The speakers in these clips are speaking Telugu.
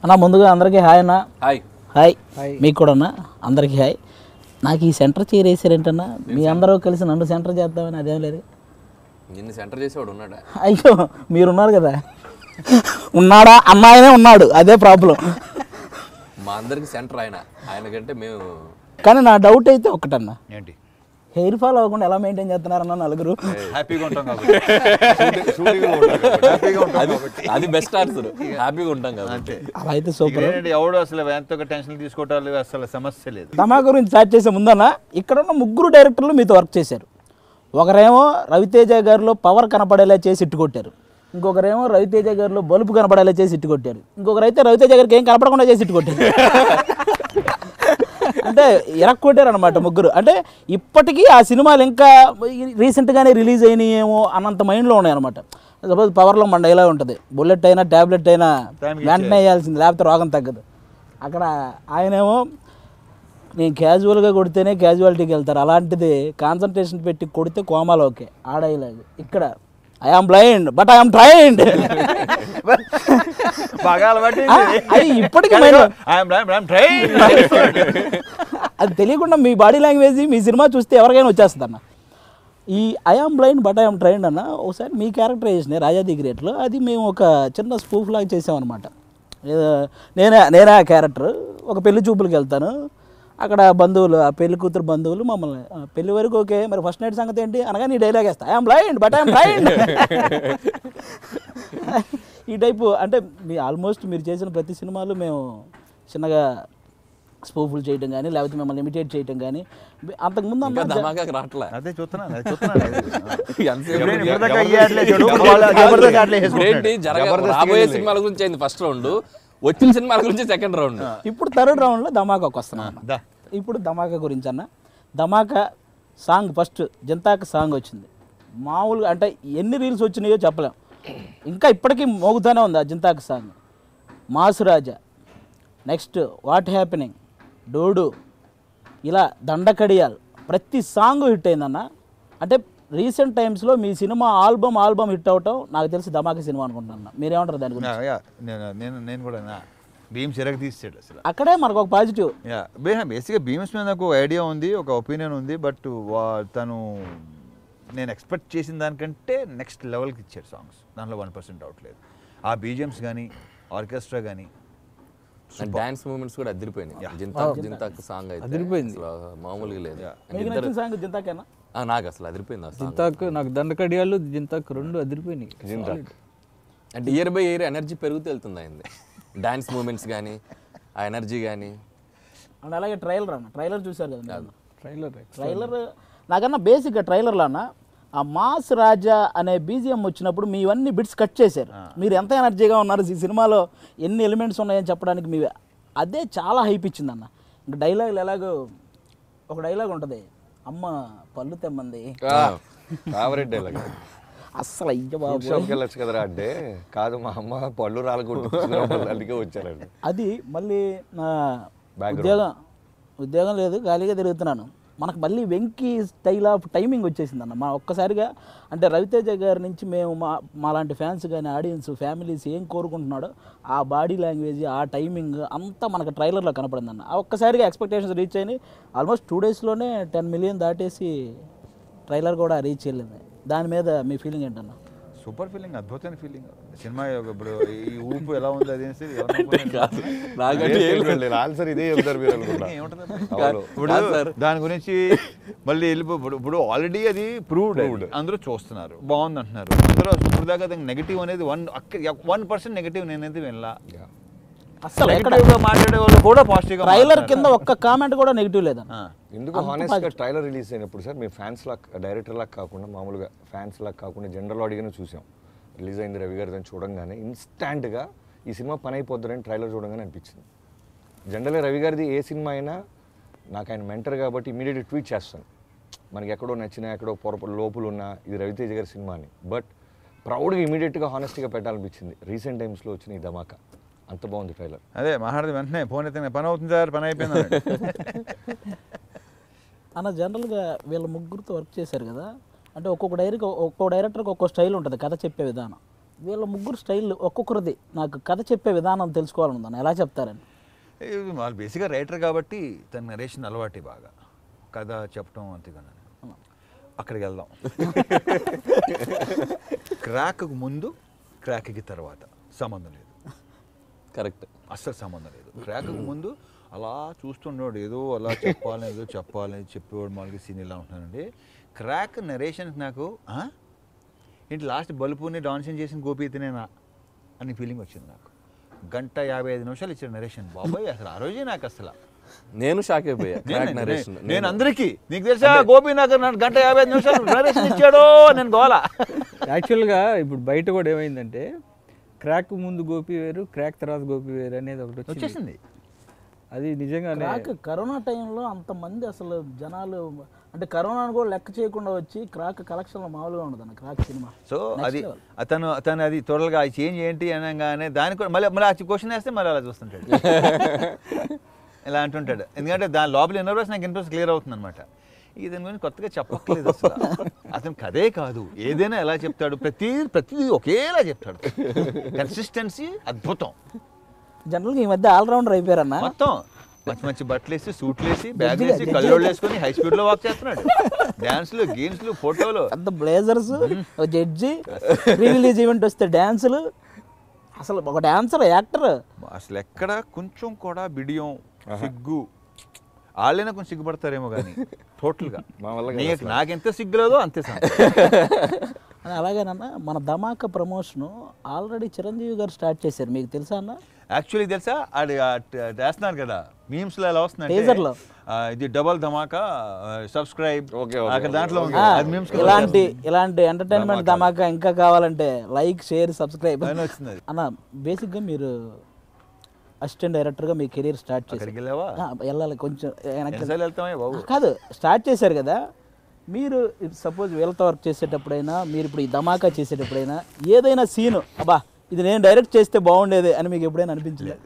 అన్న ముందుగా అందరికీ హాయ్ అన్న. హాయ్ హాయ్ మీకు కూడా అన్న, అందరికీ హాయ్. నాకు ఈ సెంటర్ చేరేసారేంటన్నా? మీ అందరూ కలిసి నన్ను సెంటర్ చేద్దామని అదేం లేదు. నిన్ను సెంటర్ చేసేవాడు ఉన్నాడా? అయ్యో మీరున్నారు కదా. ఉన్నాడా? అమ్మాయినే ఉన్నాడు, అదే ప్రాబ్లం. మా అందరికి సెంటర్ ఆయనకంటే మేము. కానీ నా డౌట్ అయితే ఒక్కటన్నా, ఏంటి హెయిర్ ఫాల్ అవ్వకుండా ఎలా మెయింటైన్ చేస్తున్నారన్న నలుగురు? హ్యాపీగా ఉంటాం అది బెస్ట్ ఆన్సర్, హ్యాపీగా ఉంటాం కాబట్టి. అలా అయితే సూపర్. ఎవడు అసలు ఎంతో టెన్షన్ తీసుకోవటాలు అసలు సమస్య లేదు. ధమా గురించి స్టార్ట్ చేసే ముందన్న, ఇక్కడ ఉన్న ముగ్గురు డైరెక్టర్లు మీతో వర్క్ చేశారు. ఒకరేమో రవితేజ గారిలో పవర్ కనపడేలా చేసి ఇట్టు కొట్టారు, ఇంకొకరేమో రవితేజ గారిలో బలుపు కనపడేలా చేసి ఇట్టు కొట్టారు, ఇంకొకరైతే రవితేజ గారికి ఏం కనపడకుండా చేసి ఇట్టు కొట్టారు. అంటే ఇరక్కొట్టారు అనమాట ముగ్గురు. అంటే ఇప్పటికీ ఆ సినిమాలు ఇంకా రీసెంట్గానే రిలీజ్ అయినాయేమో అన్నంత మైండ్లో ఉన్నాయి అనమాట. సపోజ్ పవర్లో మన డైలాగ్ ఉంటుంది, బుల్లెట్ అయినా ట్యాబ్లెట్ అయినా వెంటనే వేయాల్సింది, లేకపోతే రోగం తగ్గదు. అక్కడ ఆయనేమో నేను క్యాజువల్గా కొడితేనే క్యాజువాలిటీకి వెళ్తారు, అలాంటిది కాన్సన్ట్రేషన్ పెట్టి కొడితే కోమాలో ఓకే. ఆ డైలాగ్ ఇక్కడ I am blind but I am trained. అది ఇప్పటికీ అది తెలియకుండా మీ బాడీ లాంగ్వేజ్ మీ సినిమా చూస్తే ఎవరికైనా వచ్చేస్తుంది అన్న. ఈ I am blind but I am trained అన్న ఒకసారి మీ క్యారెక్టరైజేషన్ రాజాది గ్రేట్లో అది మేము ఒక చిన్న స్పూఫ్ లాగా చేసామన్నమాట. నేనే ఆ క్యారెక్టర్. ఒక పెళ్లి చూపులకు వెళ్తాను, అక్కడ బంధువులు, ఆ పెళ్లి కూతురు బంధువులు మమ్మల్ని పెళ్లి వరకు ఓకే, మరి ఫస్ట్ నైట్ సంగతి ఏంటి అనగా నీ డైలాగ్ వేస్తా, I'm blind but I'm trained. ఈ టైపు అంటే మీ ఆల్మోస్ట్ మీరు చేసిన ప్రతి సినిమాలు మేము చిన్నగా స్పూఫులు చేయటం కానీ లేకపోతే మిమ్మల్ని ఇమిటేట్ చేయటం కానీ అంతకుముందు అదే రాబోయే సినిమాల గురించి అయింది ఫస్ట్ రౌండ్, వచ్చిన సినిమాల గురించి సెకండ్ రౌండ్. ఇప్పుడు థర్డ్ రౌండ్లో ధమాకాకు వస్తున్నాం. ఇప్పుడు ధమాకా గురించి అన్న, ధమాకా సాంగ్ ఫస్ట్ జంతాక సాంగ్ వచ్చింది. మామూలుగా అంటే ఎన్ని రీల్స్ వచ్చినాయో చెప్పలేం, ఇంకా ఇప్పటికీ మోగుతూనే ఉంది ఆ జంతాక song. Mass Raja, next what happening, డోడు, ఇలా దండకడియాల్, ప్రతి సాంగ్ హిట్ అయిందన్న. అంటే రీసెంట్ టైమ్స్లో మీ సినిమా ఆల్బమ్ హిట్ అవటం నాకు తెలిసి ధమాకా సినిమా అనుకుంటున్నా. మీరేమంటారు దాని గురించి? నేను కూడా భీమ్స్ ఎరగ తీసాడు అసలు, అక్కడే మనకు ఒక పాజిటివ్. బేసిక్గా భీమ్స్ మీద నాకు ఐడియా ఉంది, ఒక ఒపీనియన్ ఉంది. బట్ తను నేను ఎక్స్పెక్ట్ చేసిన దానికంటే నెక్స్ట్ లెవెల్కి ఇచ్చాడు సాంగ్స్, దాంట్లో 1% డౌట్ లేదు. ఆ బీజిఎమ్స్ కానీ ఆర్కెస్ట్రా కానీ డాన్స్ మూమెంట్స్ కూడా అదిరిపోయినాయి. జింతాక్ సాంగ్ అయితే అదిరిపోయింది, మామూలుగా లేదు. నాకు అసలు అదిరిపోయింది జింతాక్, నాకు దండకడియాలు జింతాక్ రెండు అదిరిపోయినాయి. జింతాక్ అంటే ఇయర్ బై ఇయర్ ఎనర్జీ పెరుగుతూ వెళ్తుంది అయింది, డాన్స్ మూమెంట్స్ కానీ ఆ ఎనర్జీ కానీ. అండ్ అలాగే ట్రైలర్ చూసారు కదా, ట్రైలర్ నాకన్నా బేసిక్గా ట్రైలర్లో అన్న ఆ మాస్ రాజా అనే బీజిఎం వచ్చినప్పుడు మీ ఇవన్నీ బిట్స్ కట్ చేశారు. మీరు ఎంత ఎనర్జీగా ఉన్నారు, ఈ సినిమాలో ఎన్ని ఎలిమెంట్స్ ఉన్నాయని చెప్పడానికి మీ అదే చాలా హైప్ ఇచ్చిందన్న. ఇంకా డైలాగులు ఎలాగో ఒక డైలాగ్ ఉంటుంది, అమ్మ పళ్ళు తెమ్మంది, అస్సలు అయ్య వెళ్ళచ్చు కదరా అంటే కాదు, మా అమ్మ పళ్ళు రాలకొట్టుకే వచ్చారండి. అది మళ్ళీ నా ఉద్యోగం లేదు, ఖాళీగా తిరుగుతున్నాను. మనకు మళ్ళీ వెంకీ స్టైల్ ఆఫ్ టైమింగ్ వచ్చేసిందన్న. మా ఒక్కసారిగా అంటే రవితేజ గారి నుంచి మేము మా లాంటి ఫ్యాన్స్ కానీ ఆడియన్స్ ఫ్యామిలీస్ ఏం కోరుకుంటున్నాడో ఆ బాడీ లాంగ్వేజ్, ఆ టైమింగ్ అంతా మనకు ట్రైలర్లో కనపడిందన్న. ఆ ఒక్కసారిగా ఎక్స్పెక్టేషన్స్ రీచ్ అయినాయి. ఆల్మోస్ట్ 2 daysలోనే 10 million దాటేసి ట్రైలర్ కూడా రీచ్ వెళ్ళింది. దాని మీద మీ ఫీలింగ్ ఏంటన్నా? సూపర్ ఫీలింగ్, అద్భుతమైన ఫీలింగ్. సినిమా ఇప్పుడు ఈ ఊపు ఎలా ఉంది అది ఆన్సర్ ఇదే చెప్తారు మీరు అనుకుంటా. దాని గురించి మళ్ళీ ఇప్పుడు ఆల్రెడీ అది ప్రూవ్డ్, అందరూ చూస్తున్నారు, బాగుంది అంటున్నారు. అందరూ ఇప్పుడు దాకా నెగిటివ్ అనేది 1% నెగిటివ్ నేనైతే వినలా. అసలు మాట్లాడే వాళ్ళు కూడా పాజిటివ్. ట్రైలర్ కింద ఒక్క కామెంట్ కూడా నెగిటివ్ లేదన్న. ఎందుకు హానెస్ట్గా ట్రైలర్ రిలీజ్ అయినప్పుడు సార్ మేము ఫ్యాన్స్ లాక్ డైరెక్టర్ లాగా కాకుండా మామూలుగా ఫ్యాన్స్ లాగా కాకుండా జనరల్ ఆడియన్గా చూసాం. రిలీజ్ అయింది రవి గారి దాన్ని చూడంగానే ఇన్స్టాంట్గా ఈ సినిమా పని అయిపోద్దని ట్రైలర్ చూడంగానే అనిపించింది. జనరల్గా రవి గారిది ఏ సినిమా అయినా నాకు ఆయన మెంటర్ కాబట్టి ఇమీడియట్గా ట్వీట్ చేస్తాను, మనకి ఎక్కడో నచ్చినా ఎక్కడో లోపులు ఉన్నా ఇది రవితేజ గారి సినిమా అని. బట్ ప్రౌడ్గా ఇమీడియట్గా హానెస్ట్గా పెట్టాలనిపించింది రీసెంట్ టైమ్స్లో వచ్చిన ఈ ధమాకా. అంత బాగుంది ట్రైలర్. అదే మాట్లాడితే వెంటనే ఫోన్ అయితే పని అవుతుంది సార్, పని అయిపోయింది అన్న. జనరల్గా వీళ్ళ ముగ్గురితో వర్క్ చేశారు కదా, అంటే ఒక్కొక్క డైరెక్టర్కి ఒక్కో స్టైల్ ఉంటుంది కథ చెప్పే విధానం. వీళ్ళ ముగ్గురు స్టైల్ ఒక్కొక్కరిది నాకు కథ చెప్పే విధానం తెలుసుకోవాలని ఉందన్న, ఎలా చెప్తారని. వాళ్ళు బేసిక్గా రైటర్ కాబట్టి తన నరేషన్ అలవాటి బాగా కథ చెప్పడం అంతేగాని. అక్కడికి వెళ్దాం. క్రాక్కు ముందు క్రాక్కి తర్వాత సంబంధం లేదు. కరెక్ట్, అస్సలు సంబంధం లేదు. క్రాక్కు ముందు అలా చూస్తున్నాడు, ఏదో అలా చెప్పాలని చెప్పేవాడు. మామూలుగా సీన్ ఇలా ఉంటున్నానండి. క్రాక్ నరేషన్కి నాకు ఏంటి లాస్ట్ బల్బుని డాన్సింగ్ చేసిన గోపీతనేనా అని ఫీలింగ్ వచ్చింది నాకు. 1:55 ఇచ్చాడు నరేషన్. బాబాయ్ అసలు ఆ రోజే నాకు అసలు నేను షాక్ అయిపోయా. నేను అందరికీ నీకు తెలుసా గోపి నాకు 1:55 నరేషన్ ఇచ్చాడో నేను గోలా. యాక్చువల్గా ఇప్పుడు బయట కూడా ఏమైందంటే క్రాక్ ముందు గోపి వేరు, క్రాక్ తర్వాత గోపి వేరు అనేది ఒకటి వచ్చేసింది. అది నిజంగానే క్రాక్ కరోనా టైంలో అంతమంది అసలు జనాలు, అంటే కరోనాను కూడా లెక్క చేయకుండా వచ్చి క్రాక్ కలెక్షన్లో మామూలుగా ఉండదు అన్న క్రాక్ సినిమా. సో అది అతను అది త్వరగా చేంజ్ ఏంటి అనగానే దానికి కూడా మళ్ళీ ఆ క్వశ్చన్ వేస్తే మళ్ళీ అలా చూస్తుంటాడు. ఇలా అంటుంటాడు. ఎందుకంటే దాని లోపల ఇన్నర్వెస్ నాకు ఇంట్రెస్ట్ క్లియర్ అవుతుంది అనమాట. దాని గురించి కొత్తగా చెప్పట్లేదు అసలు. అతను కథే కాదు, ఏదైనా ఎలా చెప్తాడు, ప్రతిదీ ఒకేలా చెప్తాడు. కన్సిస్టెన్సీ అద్భుతం. జనరల్గా ఈ మధ్య ఆల్రౌండర్ అయిపోయారన్న. మొత్తం మంచి మంచి బట్టలు వేసి, సూట్లు వేసి, బ్యాగ్ వేసి, కళ్ళోళ్ళు వేసుకొని హై స్పీడ్లో వాక్ చేస్తున్నాడు. డ్యాన్స్లు, గేమ్స్లు, ఫోటోలు, పెద్ద బ్లేజర్స్, జడ్జి, రిలీజ్ ఈవెంట్ వస్తే డ్యాన్సులు. అసలు ఒక డాన్సర్, యాక్టర్. అసలు ఎక్కడ కొంచెం కూడా బిడియం, సిగ్గు, వాళ్ళైనా కొంచెం సిగ్గుపడతారేమో కానీ టోటల్గా నాకెంత సిగ్గులేదో అంతే సార్. అలాగేనన్నా మన ధమాకా ప్రమోషను ఆల్రెడీ చిరంజీవి గారు స్టార్ట్ చేశారు, మీకు తెలుసా అన్న? యాక్చువల్లీ తెలుసా, అది వేస్తున్నారు కదా మీమ్స్లో ఎలా వస్తుంది టీజర్లో, ఇది డబల్ ధమాకా సబ్స్క్రైబ్ దాంట్లో ఇలాంటి ఎంటర్టైన్మెంట్ ధమాకా ఇంకా కావాలంటే లైక్, షేర్, సబ్స్క్రైబ్ అని వచ్చింది. అన్న బేసిక్గా మీరు అసిస్టెంట్ డైరెక్టర్గా మీ కెరీర్ స్టార్ట్ చేశారు. వెళ్ళాలి కొంచెం కాదు, స్టార్ట్ చేశారు కదా మీరు. సపోజ్ వీళ్ళతో వర్క్ చేసేటప్పుడైనా, మీరు ఇప్పుడు ఈ ధమాకా చేసేటప్పుడైనా ఏదైనా సీను అబ్బా ఇది నేను డైరెక్ట్ చేస్తే బాగుండేది అని మీకు ఎప్పుడైనా అనిపించలేదు?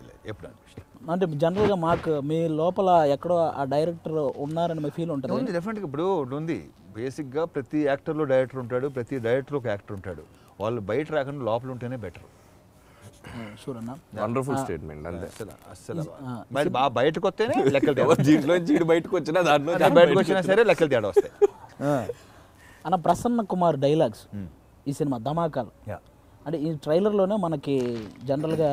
అంటే జనరల్గా మాకు మీ లోపల ఎక్కడో ఆ డైరెక్టర్ ఉన్నారని మీ ఫీల్ ఉంటుంది. డెఫినెట్గా ఇప్పుడు ఉంది. బేసిక్గా ప్రతి యాక్టర్లో డైరెక్టర్ ఉంటాడు, ప్రతి డైరెక్టర్ ఒక యాక్టర్ ఉంటాడు. వాళ్ళు బయట రాకుండా లోపల ఉంటేనే బెటర్. షూర్ అన్న, వండర్ఫుల్ స్టేట్మెంట్. అంతే అసలు మరి బాగా బయటకు వస్తేనే లెక్కలు దీంట్లో బయటకు వచ్చినా దాంట్లో బయటకు వచ్చినా సరే లెక్కలు తేడా వస్తాయి. అన్న ప్రసన్న కుమార్ డైలాగ్స్ ఈ సినిమా ధమాకాలు, అంటే ఈ ట్రైలర్లోనే మనకి జనరల్గా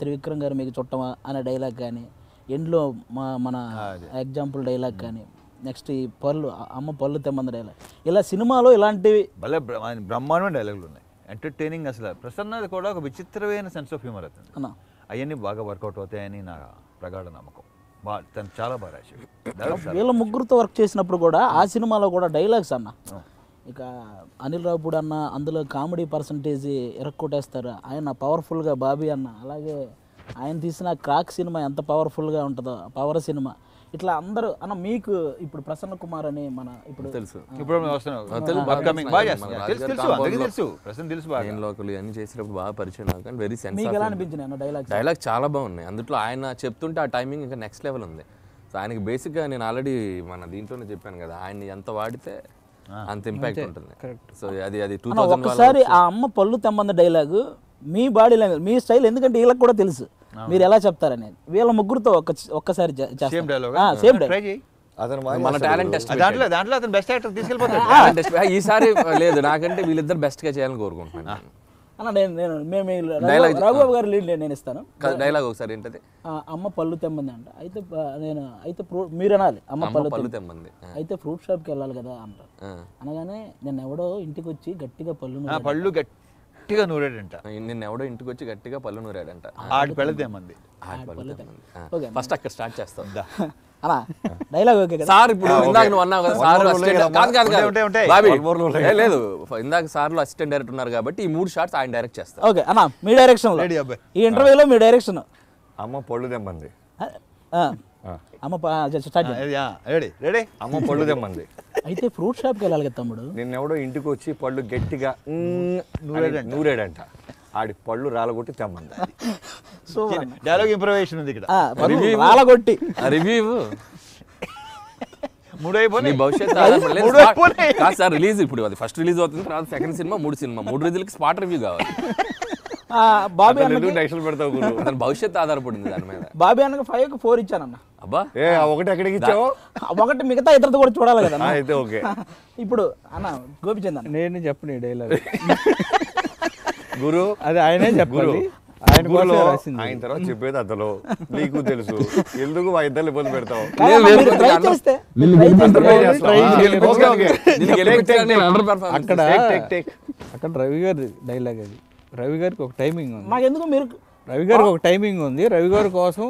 త్రివిక్రమ్ గారు మీకు చుట్టమా అనే డైలాగ్ కానీ, ఎండ్లో మన ఎగ్జాంపుల్ డైలాగ్ కానీ, నెక్స్ట్ ఈ అమ్మ పళ్ళు తెమ్మంది డైలాగ్, ఇలా సినిమాలో ఇలాంటివి భలే బ్రహ్మాండమైన డైలాగులు ఉన్నాయి. ఎంటర్టైనింగ్. అసలు ప్రసన్నది కూడా ఒక విచిత్రమైన సెన్స్ ఆఫ్ హ్యూమర్ అవుతుంది. అవన్నీ బాగా వర్కౌట్ అవుతాయని నా ప్రగాఢ నమ్మకం. తను చాలా బాగా రాశాడు. వీళ్ళ ముగ్గురుతో వర్క్ చేసినప్పుడు కూడా ఆ సినిమాలో కూడా డైలాగ్స్ అన్న, ఇక అనిల్ రావుపూడి అన్న అందులో కామెడీ పర్సంటేజ్ ఎరక్కొట్టేస్తారు. ఆయన పవర్ఫుల్గా బాబీ అన్న, అలాగే ఆయన తీసిన క్రాక్ సినిమా ఎంత పవర్ఫుల్గా ఉంటుందో, పవర్ సినిమా, ఇట్లా అందరూ అన్న. మీకు ఇప్పుడు ప్రసన్న కుమార్ అని మన ఇప్పుడు తెలుసు, ఇప్పుడు అన్ని చేసినప్పుడు బాగా పరిచయం నాకు. Very sense. మీకు ఎలా అనిపించింది అన్న డైలాగ్? చాలా బాగున్నాయి. అందులో ఆయన చెప్తుంటే ఆ టైమింగ్ ఇంకా నెక్స్ట్ లెవెల్ ఉంది. సో ఆయనకి బేసిక్గా నేను ఆల్రెడీ మన దీంట్లోనే చెప్పాను కదా, ఆయన్ని ఎంత వాడితే అంత ఇంపాక్ట్ ఉంటుంది. సో అది ఒక్కసారి ఆ అమ్మ పళ్ళు తెమ్మంది డైలాగు మీ బాడీ లాంగ్వేజ్, మీ స్టైల్, ఎందుకంటే వీళ్ళకి కూడా తెలుసు మీరు ఎలా చెప్తారనేది. వీళ్ళ ముగ్గురుతో ఒక్కసారి సేమ్ మన టాలెంట్ టెస్ట్ దాంట్లో అతను బెస్ట్ యాక్టర్ తీసుకెళ్ళిపోతాడు. ఈసారి లేదు, నాకంటే వీళ్ళిద్దరు బెస్ట్ గా చేయాలని కోరుకుంటున్నాను. అన్న నేను రాఘబాబు గారి లీడ్ నేను ఇస్తాను. డైలాగ్ ఒకసారి ఏంటది? అమ్మ పళ్ళు తెమ్మంది అంట. అయితే మీరు అనాలి అమ్మ పళ్ళు తెమ్మంది, అయితే ఫ్రూట్ షాప్కి వెళ్ళాలి కదా అంట. అనగానే నేను ఎవడో ఇంటికి వచ్చి గట్టిగా పళ్ళు గట్టిగా నూరాడంట. నిన్న ఎవడో ఇంటికి వచ్చి గట్టిగా పళ్ళు నూరాడంట. ఆడి పళ్ళు తెమ్మంది. ఫస్ట్ అక్కడ స్టార్ట్ చేస్తాం అలా డైలాగ్ ఓకే కదా సార్? ఇప్పుడు ఇందాక నువ్వు అన్నావు కదా సార్ లేదు, ఇందాక సార్లు అసిస్టెంట్ డైరెక్టర్ ఉన్నారు కాబట్టి ఈ 3 షాట్స్ ఆయన డైరెక్ట్ చేస్తారు. ఓకే అన్న, మీ డైరెక్షన్ ఈ ఇంటర్వ్యూలో మీ డైరెక్షన్. అమ్మ పళ్ళు తెమ్మంది. అమ్మ అమ్మ పళ్ళు తెమ్మంది. అయితే ఫ్రూట్ షాప్కి వెళ్ళాలి కదా తమ్ముడు. నిన్నెవడో ఇంటికి వచ్చి పళ్ళు గట్టిగా నూరాడంట. ఆడి పళ్ళు రాలగొట్టి తెమ్మంది. డైలాగ్ ఇంప్రూవేషన్ ఉంది ఇక్కడ. రాలగొట్టి రివ్యూ మూడు అయిపోయినాయి. నీ భవిష్యత్తు ఆధారపడలేదు. మూడు అయిపోయినాయి. కాదు సార్, రిలీజ్ ఇప్పుడు అది ఫస్ట్ రిలీజ్ అవుతుంది, తర్వాత సెకండ్ సినిమా, మూడు రోజులకి స్పాట్ రివ్యూ కావాలి. బాబీ అన్నకి టెన్షన్ పెడతావు గురు. అతని భవిష్యత్తు ఆధారపడింది దాని మీద. బాబీ అన్నకి 5కి 4 ఇచ్చానన్న. అబ్బా ఒకటి ఎక్కడికి ఇచ్చావు? ఒకటి మిగతా ఇద్దరితో కూడా చూడాలి కదా అయితే ఓకే. ఇప్పుడు అన్న గోపిచంద్ అన్న నేను చెప్పను ఈ డైలాగ్, గురు అది ఆయనే చెప్పాలి. ఆయన గురులో కోసమే రాసింది. ఆయన తర్వాత చెప్పేది అతను నీకు తెలుసు, ఎందుకు మా ఇద్దరు ఇబ్బంది పెడతావు? కాదన్న, మీరు try చేస్తే అక్కడ రవి గారి డైలాగ్ అది. రవి గారికి ఒక టైమింగ్ ఉంది. మాకెందుకు మీరు రవి గారికి ఒక టైమింగ్ ఉంది. రవి గారి కోసం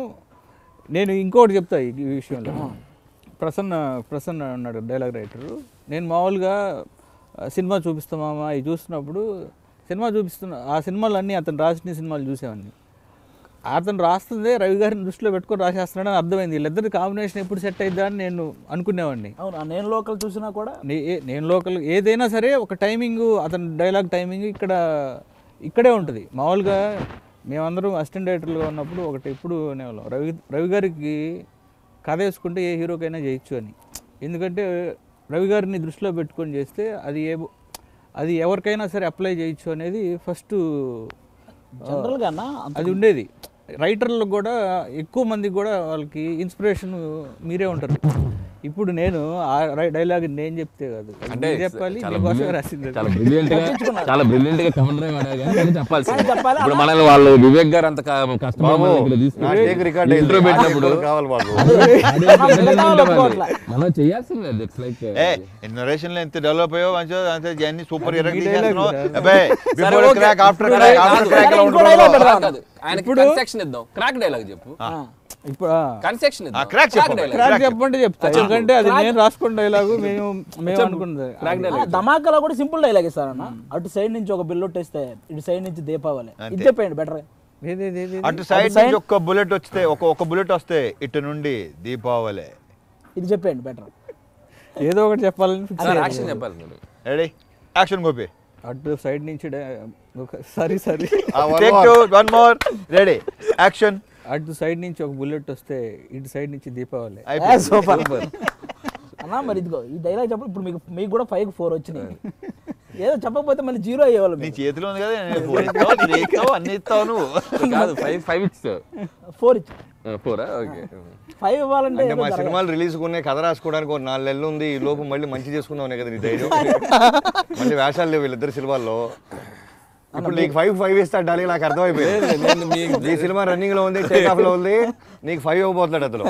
నేను ఇంకోటి చెప్తా ఈ విషయంలో. ప్రసన్న ఉన్నాడు డైలాగ్ రైటరు. నేను మామూలుగా సినిమా చూపిస్తామా అవి చూస్తున్నప్పుడు ఆ సినిమాలు అన్నీ అతను రాసిన సినిమాలు చూసేవాడిని. అతను రాస్తుందే రవి గారిని దృష్టిలో పెట్టుకొని రాసేస్తున్నాడని అర్థమైంది. వీళ్ళిద్దరి కాంబినేషన్ ఎప్పుడు సెట్ అయిద్దా అని నేను అనుకునేవాడిని. అవును, నేను లోకల్ చూసినా కూడా నేను లోకల్ ఏదైనా సరే ఒక టైమింగ్, అతని డైలాగ్ టైమింగ్ ఇక్కడే ఉంటుంది. మామూలుగా మేమందరం అసిస్టెంట్ డైరెక్టర్లుగా ఉన్నప్పుడు ఒకటి ఎప్పుడు అనేవాళ్ళం, రవి గారికి కథ వేసుకుంటే ఏ హీరోకైనా చేయొచ్చు అని. ఎందుకంటే రవి గారిని దృష్టిలో పెట్టుకొని చేస్తే అది ఎవరికైనా సరే అప్లై చేయొచ్చు అనేది ఫస్ట్ జనరల్గా అన్న అది ఉండేది. రైటర్లకు కూడా ఎక్కువ మందికి కూడా వాళ్ళకి ఇన్స్పిరేషన్ మీరే ఉంటారు. ఇప్పుడు నేను ఆ డైలాగ్ నేను చెప్తే కాదు, అంటే చెప్పాలి, మీకోసమే రాసింది. చాలా బ్రిలియంట్ గా కమల్ రాయ్ వాడారు కానీ చెప్పాల్సింది. ఇప్పుడు మనల్ని వాళ్ళు వివేక్ గారు అంత కష్టపడి ఇంట్రో పెట్టినప్పుడు కావాలి మాకు. మనం చేయాల్సిందే. ఇట్స్ లైక్ నరేషన్ లో ఎంత డెవలప్ అయ్యో మంచిగా అంతే అన్ని సూపర్ హీరో ఆయనకి కన్సెక్షన్ ఇద్దాం. క్రాక్ డైలాగ్ చెప్పు. ఇప్పుడు కన్సెక్షన్ ఇద్దాం. క్రాక్ క్రాక్ చెప్పంటే చెప్తా, ఎందుకంటే అది నేను రాసుకున్న డైలాగు మేము అనుకున్నది. ధమాకాలో కూడా సింపుల్ డైలాగ్ ఇస్తారన్న. అటు సైడ్ నుంచి ఒక బిల్ కొట్టేస్తే ఇటు సైడ్ నుంచి దీపావళి. ఇది చెప్పండి బెటర్. అటు సైడ్ నుంచి ఒక బుల్లెట్ వస్తే ఒక బుల్లెట్ వస్తే ఇటు నుండి దీపావళి. ఇది చెప్పండి బెటర్. ఏదో ఒకటి చెప్పాలని ఫిక్స్ సార్ యాక్షన్ చెప్పాలి మీరు. Ready action Gopi. అటు సైడ్ నుంచి సరే టేక్ 2 1 మోర్ రెడీ యాక్షన్. అటు సైడ్ నుంచి ఒక బుల్లెట్ వస్తే ఇటు సైడ్ నుంచి దీపావళి. సూపర్ అన్న. మరి ఇదిగో ఈ డైలాగ్ చెప్పు. ఇప్పుడు మీకు కూడా 5కి 4 వచ్చినాయి. ఏదో చెప్పకపోతే మళ్ళీ 0 అయ్యేవాళ్ళు. నీ చేతిలో ఉంది కదా, అన్ని ఇస్తావు నువ్వు. కాదు 5 ఇచ్చావు. 4 ఇచ్చి 4 ఓకే. 5 ఇవ్వాలంటే అంటే మా సినిమాలు రిలీజ్ కొనే కథ రాసుకోవడానికి ఒక 4 నెలలు ఉంది. ఈ లోపు మళ్ళీ మంచి చేసుకుందామనే కదా నీ ధైర్యం. మళ్ళీ వేషాలు లేవు వీళ్ళిద్దరు సినిమాల్లో. ఇప్పుడు నీకు 5 ఇస్తా డాలి, నాకు అర్థమైపోయింది. ఈ సినిమా రన్నింగ్ లో ఉంది, టేక్ ఆఫ్ లో ఉంది, నీకు 5 ఇవ్వబోతున్నాడు అతను.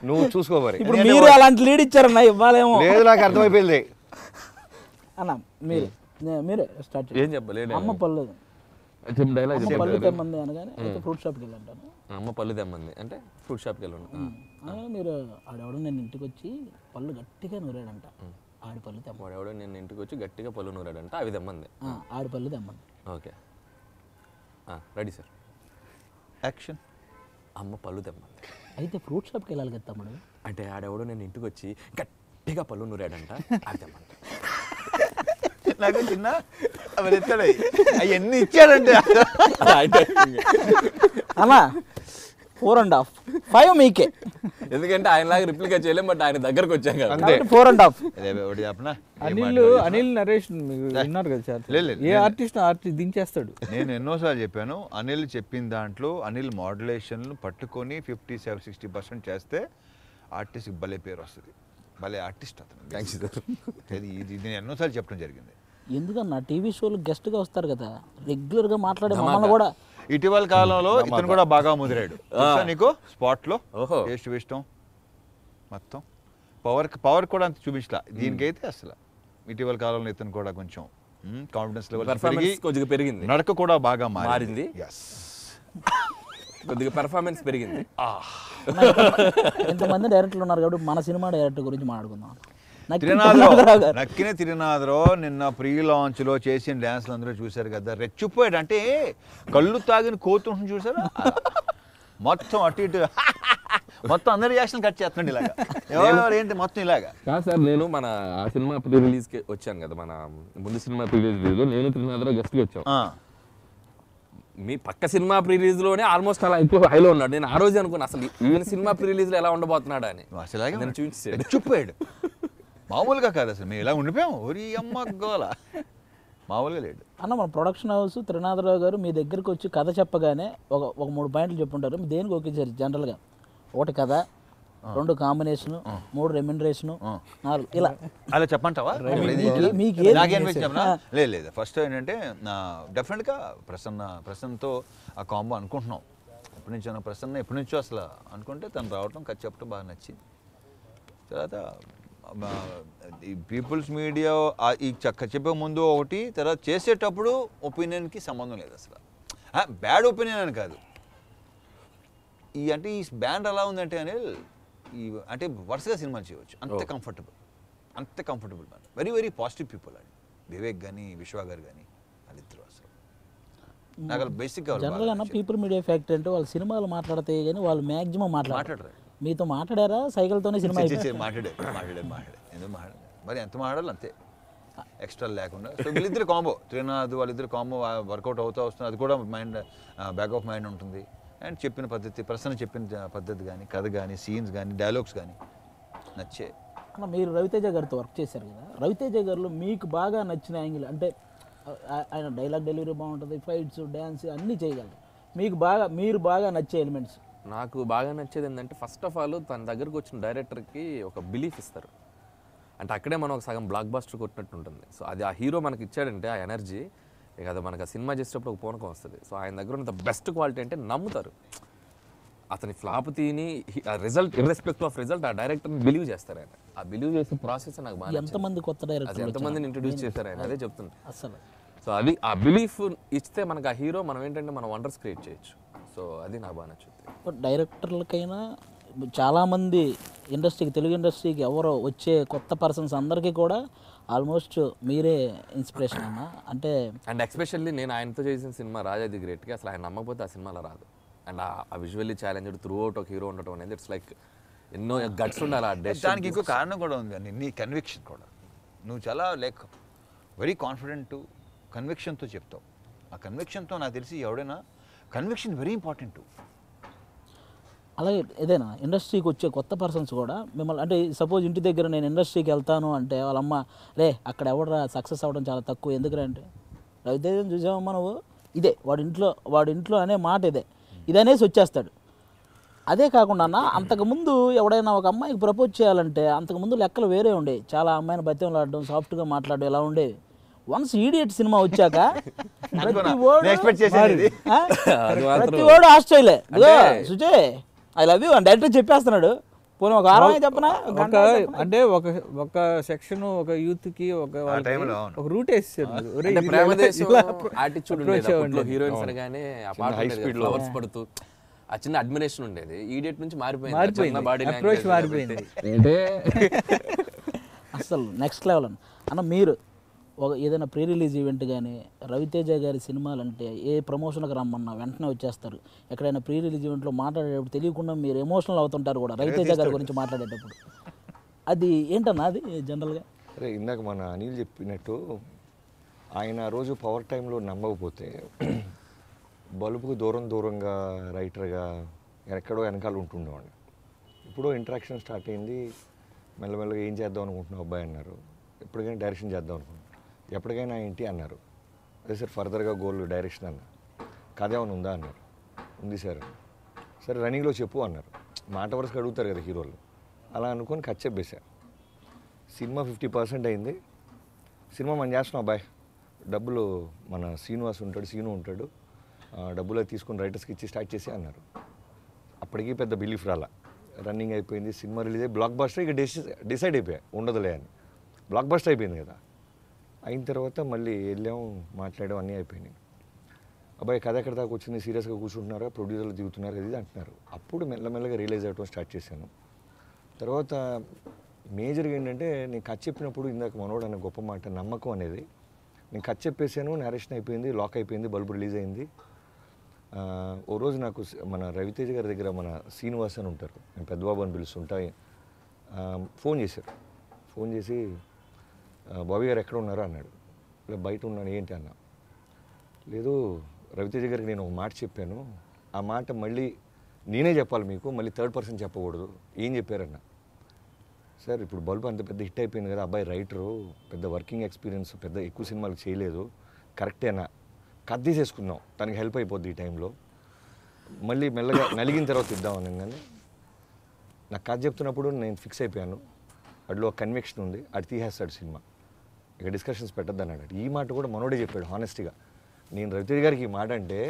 నువ్వు చూసుకో మరి. ఇప్పుడు మీరు అలాంటి లీడ్ ఇచ్చారన్న, ఇవ్వాలేమో. లేదు నాకు అర్థమైపోయింది అన్న. మీరే స్టార్ట్ ఏం చెప్పాలి? అమ్మ పళ్ళు డైలాగ్ అమ్మ పళ్ళు తెమ్మంది అనగానే ఫ్రూట్ షాప్కి వెళ్ళంటాను. అమ్మ పళ్ళు తెమ్మంది అంటే ఫ్రూట్ షాప్కి వెళ్ళండి. మీరు ఆడెవడో నేను ఇంటికి వచ్చి పళ్ళు గట్టిగా నూరాడంట. ఆడి పళ్ళు తెమ్మ. వాడెవడో నేను ఇంటికి వచ్చి గట్టిగా పళ్ళు నూరాడంట, అవి తెమ్మంది. ఆడి పళ్ళు తెమ్మంది. Okay ready sir. యాక్షన్. అమ్మ పళ్ళు తెమ్మంది. అయితే ఫ్రూట్ షాప్కి వెళ్ళాలి కదా తమ్ముడు. అంటే ఆడెవడో నేను ఇంటికి వచ్చి గట్టిగా పళ్ళు నూరాడంట, అవి తెమ్మంది. నాకు చిన్న అవన్నీ ఇచ్చాడు, అవన్నీ ఇచ్చాడంటే అన్నా 4.5 5 మీకే. ఎందుకంటే ఆయనలాగా రిప్లికా చేయలేం, బట్ ఆయన దగ్గరకు వచ్చాం కదా. 4.5. చెప్పనా అనిల్ నరేష్ విన్నారు కదా సార్. ఏ ఆర్టిస్ట్ దించేస్తాడు. నేను ఎన్నోసార్లు చెప్పాను, అనిల్ చెప్పిన దాంట్లో అనిల్ మోడ్యులేషన్లు పట్టుకొని 50-60% చేస్తే ఆర్టిస్ట్కి భలే పేరు వస్తుంది. భలే ఆర్టిస్ట్ అతను. Thanks sir. ఇది నేను ఎన్నోసార్లు చెప్పడం జరిగింది. ఎందుకన్నా టీవీ షోలు గెస్ట్గా వస్తారు కదా, రెగ్యులర్గా మాట్లాడే మమ్మల్ని కూడా. ఇటీవల కాలంలో ఇతను కూడా బాగా ముదిరాడు నీకు స్పాట్లో. టేస్ట్ ఇష్టం మొత్తం పవర్ కూడా అంత చూపించలా. దీనికైతే అసలు ఇటీవల కాలంలో ఇతను కూడా కొంచెం కాన్ఫిడెన్స్ లెవెల్ కొద్దిగా పెరిగింది, నడక కూడా బాగా మారింది. కొద్దిగా పెర్ఫార్మెన్స్ పెరిగింది. ఎంతమంది డైరెక్టర్లు ఉన్నారు కాబట్టి మన సినిమా డైరెక్టర్ గురించి మాట్లాడుకుందాం. నక్కిన తిరునాథరో నిన్న ప్రీ లాంచ్ లో చేసిన డ్యాన్స్లు అందరూ చూశారు కదా, రెచ్చిపోయాడు. అంటే కళ్ళు తాగిన కోతుంటుంది చూసారా, మొత్తం అటు ఇటు మొత్తం అందరి రియాక్షన్ కట్ చేస్తున్నాడు ఇలాగా. ఎవరు ఏంటి మొత్తం ఇలాగా కాదు సార్. నేను మన ఆ సినిమా ప్రీ రిలీజ్కి వచ్చాను కదా, మన ముందు సినిమా ప్రీ రిలీజ్ నేను తిరునాథరో గెస్ట్కి వచ్చాను. మీ పక్క సినిమా ప్రీ రిలీజ్ లోనే ఆల్మోస్ట్ అలా ఎక్కువ హైలో ఉన్నాడు. నేను ఆ రోజు అనుకున్నా అసలు ఈవెన్ సినిమా ప్రీ రిలీజ్ లో ఎలా ఉండబోతున్నాడు అని. అసలు చూపించాడు. మామూలుగా కాదు అసలు మేము ఇలా ఉండిపోయాం ఒరి అమ్మ గోల మామూలుగా లేడు. అన్న మన ప్రొడక్షన్ హౌస్ త్రినాథరావు గారు మీ దగ్గరికి వచ్చి కథ చెప్పగానే ఒక 3 పాయింట్లు చెప్పుంటారు. మీ దేనికి ఒకేసారి జనరల్గా 1 కథ, 2 కాంబినేషను, 3 రెమ్యునరేషను, 4 ఇలా అలా చెప్పంటావా? మీకు ఏది లేదు ఫస్ట్ ఏంటంటే డెఫినెట్గా ప్రసన్నతో ఆ కాంబో అనుకుంటున్నాం ఎప్పటి నుంచో. ప్రసన్న ఎప్పటి నుంచో అసలు అనుకుంటే తను రావటం కథ చెప్పడం బాగా నచ్చింది. తర్వాత ఈ పీపుల్స్ మీడియా ఈ చెప్పే ముందు ఒకటి, తర్వాత చేసేటప్పుడు ఒపీనియన్కి సంబంధం లేదు అసలు. బ్యాడ్ ఒపీనియన్ అని కాదు, అంటే ఈ బ్యాండ్ ఎలా ఉందంటే అనిల్ అంటే వరుసగా సినిమాలు చేయవచ్చు, అంత comfortable man. Very very positive people అండి. వివేక్ కానీ విశ్వ గారు కానీ వాళ్ళిద్దరు అసలు నాకు బేసిక్గా జనరల్గా పీపుల్ మీడియా ఫ్యాక్టరీ అంటే వాళ్ళు సినిమాలు మాట్లాడితే కానీ వాళ్ళు మ్యాక్సిమం మాట్లాడరు. మీతో మాట్లాడారా? సైకిల్తోనే సినిమా మాట్లాడే ఎందుకు మాట్లాడారు మరి ఎంత మాట్లాడాలి అంతే, ఎక్స్ట్రా లేకుండా. సో వీళ్ళిద్దరు కాంబో, త్రినాథ్ వాళ్ళిద్దరు కాంబో వర్కౌట్ అవుతూ వస్తుంది. అది కూడా మైండ్ బ్యాక్ ఆఫ్ మైండ్ ఉంటుంది. అండ్ చెప్పిన పద్ధతి, ప్రసన్న చెప్పిన పద్ధతి కానీ, కథ కానీ, సీన్స్ కానీ, డైలాగ్స్ కానీ నచ్చే. అన్న మీరు రవితేజ గారితో వర్క్ చేశారు కదా, రవితేజ గారిలో మీకు బాగా నచ్చిన యాంగిల్ అంటే ఆయన డైలాగ్ డెలివరీ బాగుంటుంది, ఫైట్స్, డ్యాన్స్ అన్నీ చేయగలరు. మీరు బాగా నచ్చే ఎలిమెంట్స్? నాకు బాగా నచ్చేది ఏంటంటే ఫస్ట్ ఆఫ్ ఆల్ తన దగ్గరకు వచ్చిన డైరెక్టర్కి ఒక బిలీఫ్ ఇస్తారు. అంటే అక్కడే మనం ఒక సగం బ్లాక్ బస్టర్ కొట్టినట్టు ఉంటుంది. సో అది ఆ హీరో మనకి ఇచ్చాడంటే ఆ ఎనర్జీ ఇక అది మనకు ఆ సినిమా చేసేటప్పుడు ఒక పూనకం వస్తుంది. సో ఆయన దగ్గర ఉన్న బెస్ట్ క్వాలిటీ అంటే నమ్ముతారు. అతని ఫ్లాప్ తీని రిజల్ట్ ఇర్రెస్పెక్టివ్ ఆఫ్ రిజల్ట్ ఆ డైరెక్టర్ని బిలీవ్ చేస్తారు ఆయన. ఆ బిలీవ్ చేసే ప్రాసెస్ నాకు బాగా ఎంతమంది కొత్త డైరెక్టర్ ఎంతమందిని ఇంట్రడ్యూస్ చేశారు ఆయన, అదే చెప్తుంది అసలు. సో అది ఆ బిలీఫ్ ఇస్తే మనకు ఆ హీరో మనం ఏంటంటే మనం వండర్స్ క్రియేట్ చేయొచ్చు. సో అది నాకు బాగా నచ్చుతుంది. డైరెక్టర్లకైనా చాలామంది ఇండస్ట్రీకి, తెలుగు ఇండస్ట్రీకి ఎవరో వచ్చే కొత్త పర్సన్స్ అందరికీ కూడా ఆల్మోస్ట్ మీరే ఇన్స్పిరేషన్ అన్న. అంటే అండ్ ఎస్పెషల్లీ నేను ఆయనతో చేసిన సినిమా రాజా ది గ్రేట్కి అసలు ఆయన నమ్మకపోతే ఆ సినిమాలో రాదు. అండ్ ఆ విజువల్లీ ఛాలెంజ్డ్ త్రూ అవుట్ ఒక హీరో ఉండటం అనేది ఇట్స్ లైక్ ఎన్నో గట్స్ ఉండాలి. దానికి ఇంకో కారణం కూడా ఉంది అని, నీ కన్విక్షన్ కూడా. నువ్వు చాలా లైక్ వెరీ కాన్ఫిడెంట్ కన్విక్షన్తో చెప్తావు. ఆ కన్విక్షన్తో నాకు తెలిసి ఎవడైనా కన్విక్షన్ వెరీ ఇంపార్టెంట్. అలాగే ఏదైనా ఇండస్ట్రీకి వచ్చే కొత్త పర్సన్స్ కూడా మిమ్మల్ని అంటే సపోజ్ ఇంటి దగ్గర నేను ఇండస్ట్రీకి వెళ్తాను అంటే వాళ్ళ అమ్మ రే అక్కడ ఎవడరా సక్సెస్ అవ్వడం చాలా తక్కువ, ఎందుకంటే రవితేజను చూసామమ్మా నువ్వు, ఇదే వాడి ఇంట్లో అనే మాట ఇదనేసి వచ్చేస్తాడు. అదే కాకుండా అన్న అంతకుముందు ఎవడైనా ఒక అమ్మాయికి ప్రపోజ్ చేయాలంటే అంతకుముందు లెక్కలు వేరే ఉండేవి. చాలా అమ్మాయిని బతిమలాడడం, సాఫ్ట్గా మాట్లాడడం ఇలా ఉండేవి. వన్స్ ఈడియట్ సినిమా వచ్చాక ప్రతి ఓడు ఆస్ట్రేలియా సుజే ఐ లవ్ యూ అని డైరెక్టర్ చెప్పేస్తున్నాడు. పోనీ ఒక వారం చెప్పనా, అంటే ఒక సెక్షన్ ఒక యూత్ కి ఒక రూట్ వేసారు. హీరోయిన్స్ అనగానే ఆ పాట ఫ్లవర్స్ పడుతూ ఆ చిన్న అడ్మిరేషన్ ఉండేది. ఈడియట్ నుంచి మారిపోయింది. అసలు నెక్స్ట్ లెవెల్ అన్న. మీరు ఏదైనా ప్రీ రిలీజ్ ఈవెంట్ కానీ రవితేజ గారి సినిమాలు అంటే ఏ ప్రమోషన్కి రమ్మన్నా వెంటనే వచ్చేస్తారు. ఎక్కడైనా ప్రీ రిలీజ్ ఈవెంట్లో మాట్లాడేటప్పుడు తెలియకుండా మీరు ఎమోషనల్ అవుతుంటారు కూడా రవితేజ గారి గురించి మాట్లాడేటప్పుడు. అది ఏంటన్నా అది జనరల్గా? అరే ఇందాక మన అనిల్ చెప్పినట్టు ఆయన రోజు పవర్ టైంలో నమ్మకపోతే బలుపుకు దూరంగా రైటర్గా ఎక్కడో వెనకాల ఉంటుండేవాడిని. ఇప్పుడు ఇంటరాక్షన్ స్టార్ట్ అయింది, మెల్లమెల్లగా ఏం చేద్దాం అనుకుంటున్నావు అబ్బాయి అన్నారు. ఎప్పటికైనా డైరెక్షన్ చేద్దాం అనుకుంటున్నాను. ఎప్పటికైనా ఏంటి అన్నారు. అదే సార్ ఫర్దర్గా గోల్ డైరెక్షన్ అన్నారు. కథ ఏమైనా ఉందా అన్నారు. ఉంది సార్. సరే రన్నింగ్లో చెప్పు అన్నారు. మాట వరుసగా అడుగుతారు కదా హీరోలు. అలా అనుకొని కథ చెప్పేశారు. సినిమా 50% అయింది. సినిమా మనం చేస్తున్నాం అబ్బాయి, డబ్బులు మన సీను ఉంటాడు డబ్బులు తీసుకుని రైటర్స్కి ఇచ్చి స్టార్ట్ చేసి అన్నారు. అప్పటికీ పెద్ద బిలీఫ్ రాలా. రన్నింగ్ అయిపోయింది, సినిమా రిలీజ్ అయ్యి బ్లాక్ బస్టర్. ఇక డిసైడ్ అయిపోయాయి ఉండదులే అని. బ్లాక్ బస్టర్ అయిపోయింది కదా. అయిన తర్వాత మళ్ళీ వెళ్ళాము, మాట్లాడాం, అన్నీ అయిపోయినాయి. అబ్బాయి కథ ఎక్కడ దాకా వచ్చింది, సీరియస్గా కూర్చుంటున్నారా, ప్రొడ్యూసర్లు దిగుతున్నారు ఇది అంటున్నారు. అప్పుడు మెల్లమెల్లగా రియలైజ్ అవ్వడం స్టార్ట్ చేశాను. తర్వాత మేజర్గా ఏంటంటే నేను కథ చెప్పినప్పుడు ఇందాక మనోడు అన్న గొప్ప మాట నమ్మకం అనేది. నేను కథ చెప్పేశాను, నేరేషన్ అయిపోయింది, లాక్ అయిపోయింది, బల్బు రిలీజ్ అయింది. ఓ రోజు నాకు మన రవితేజ గారి దగ్గర మన శ్రీనివాస్ అని ఉంటారు, నేను పెద్దబాబు అని పిలుస్తుంటా, ఫోన్ చేశారు. ఫోన్ చేసి బాబీ గారు ఎక్కడ ఉన్నారో అన్నాడు. ఇలా బయట ఉన్నాను. ఏంటి అన్నా. లేదు రవితేజ గారికి నేను ఒక మాట చెప్పాను, ఆ మాట మళ్ళీ నేనే చెప్పాలి మీకు, మళ్ళీ థర్డ్ పర్సన్ చెప్పకూడదు. ఏం చెప్పారన్నా. సార్ ఇప్పుడు బల్బు అంత పెద్ద హిట్ అయిపోయింది కదా, అబ్బాయి రైటరు, పెద్ద వర్కింగ్ ఎక్స్పీరియన్స్, పెద్ద ఎక్కువ సినిమాలు చేయలేదు, కరెక్టేనా, కట్ తీసేసుకుందాం, తనకి హెల్ప్ అయిపోద్ది ఈ టైంలో, మళ్ళీ మెల్లగా నలిగిన తర్వాత ఇద్దాం అనగానే నాకు కథ చెప్తున్నప్పుడు నేను ఫిక్స్ అయిపోయాను, అడిలో కన్విక్షన్ ఉంది, అది తీసేస్తాడు సినిమా, ఇక డిస్కషన్స్ పెట్టద్దు అన్నాడు. ఈ మాట కూడా మనోడే చెప్పాడు హానెస్ట్గా. నేను రవితేజ గారికి ఈ మాట అంటే,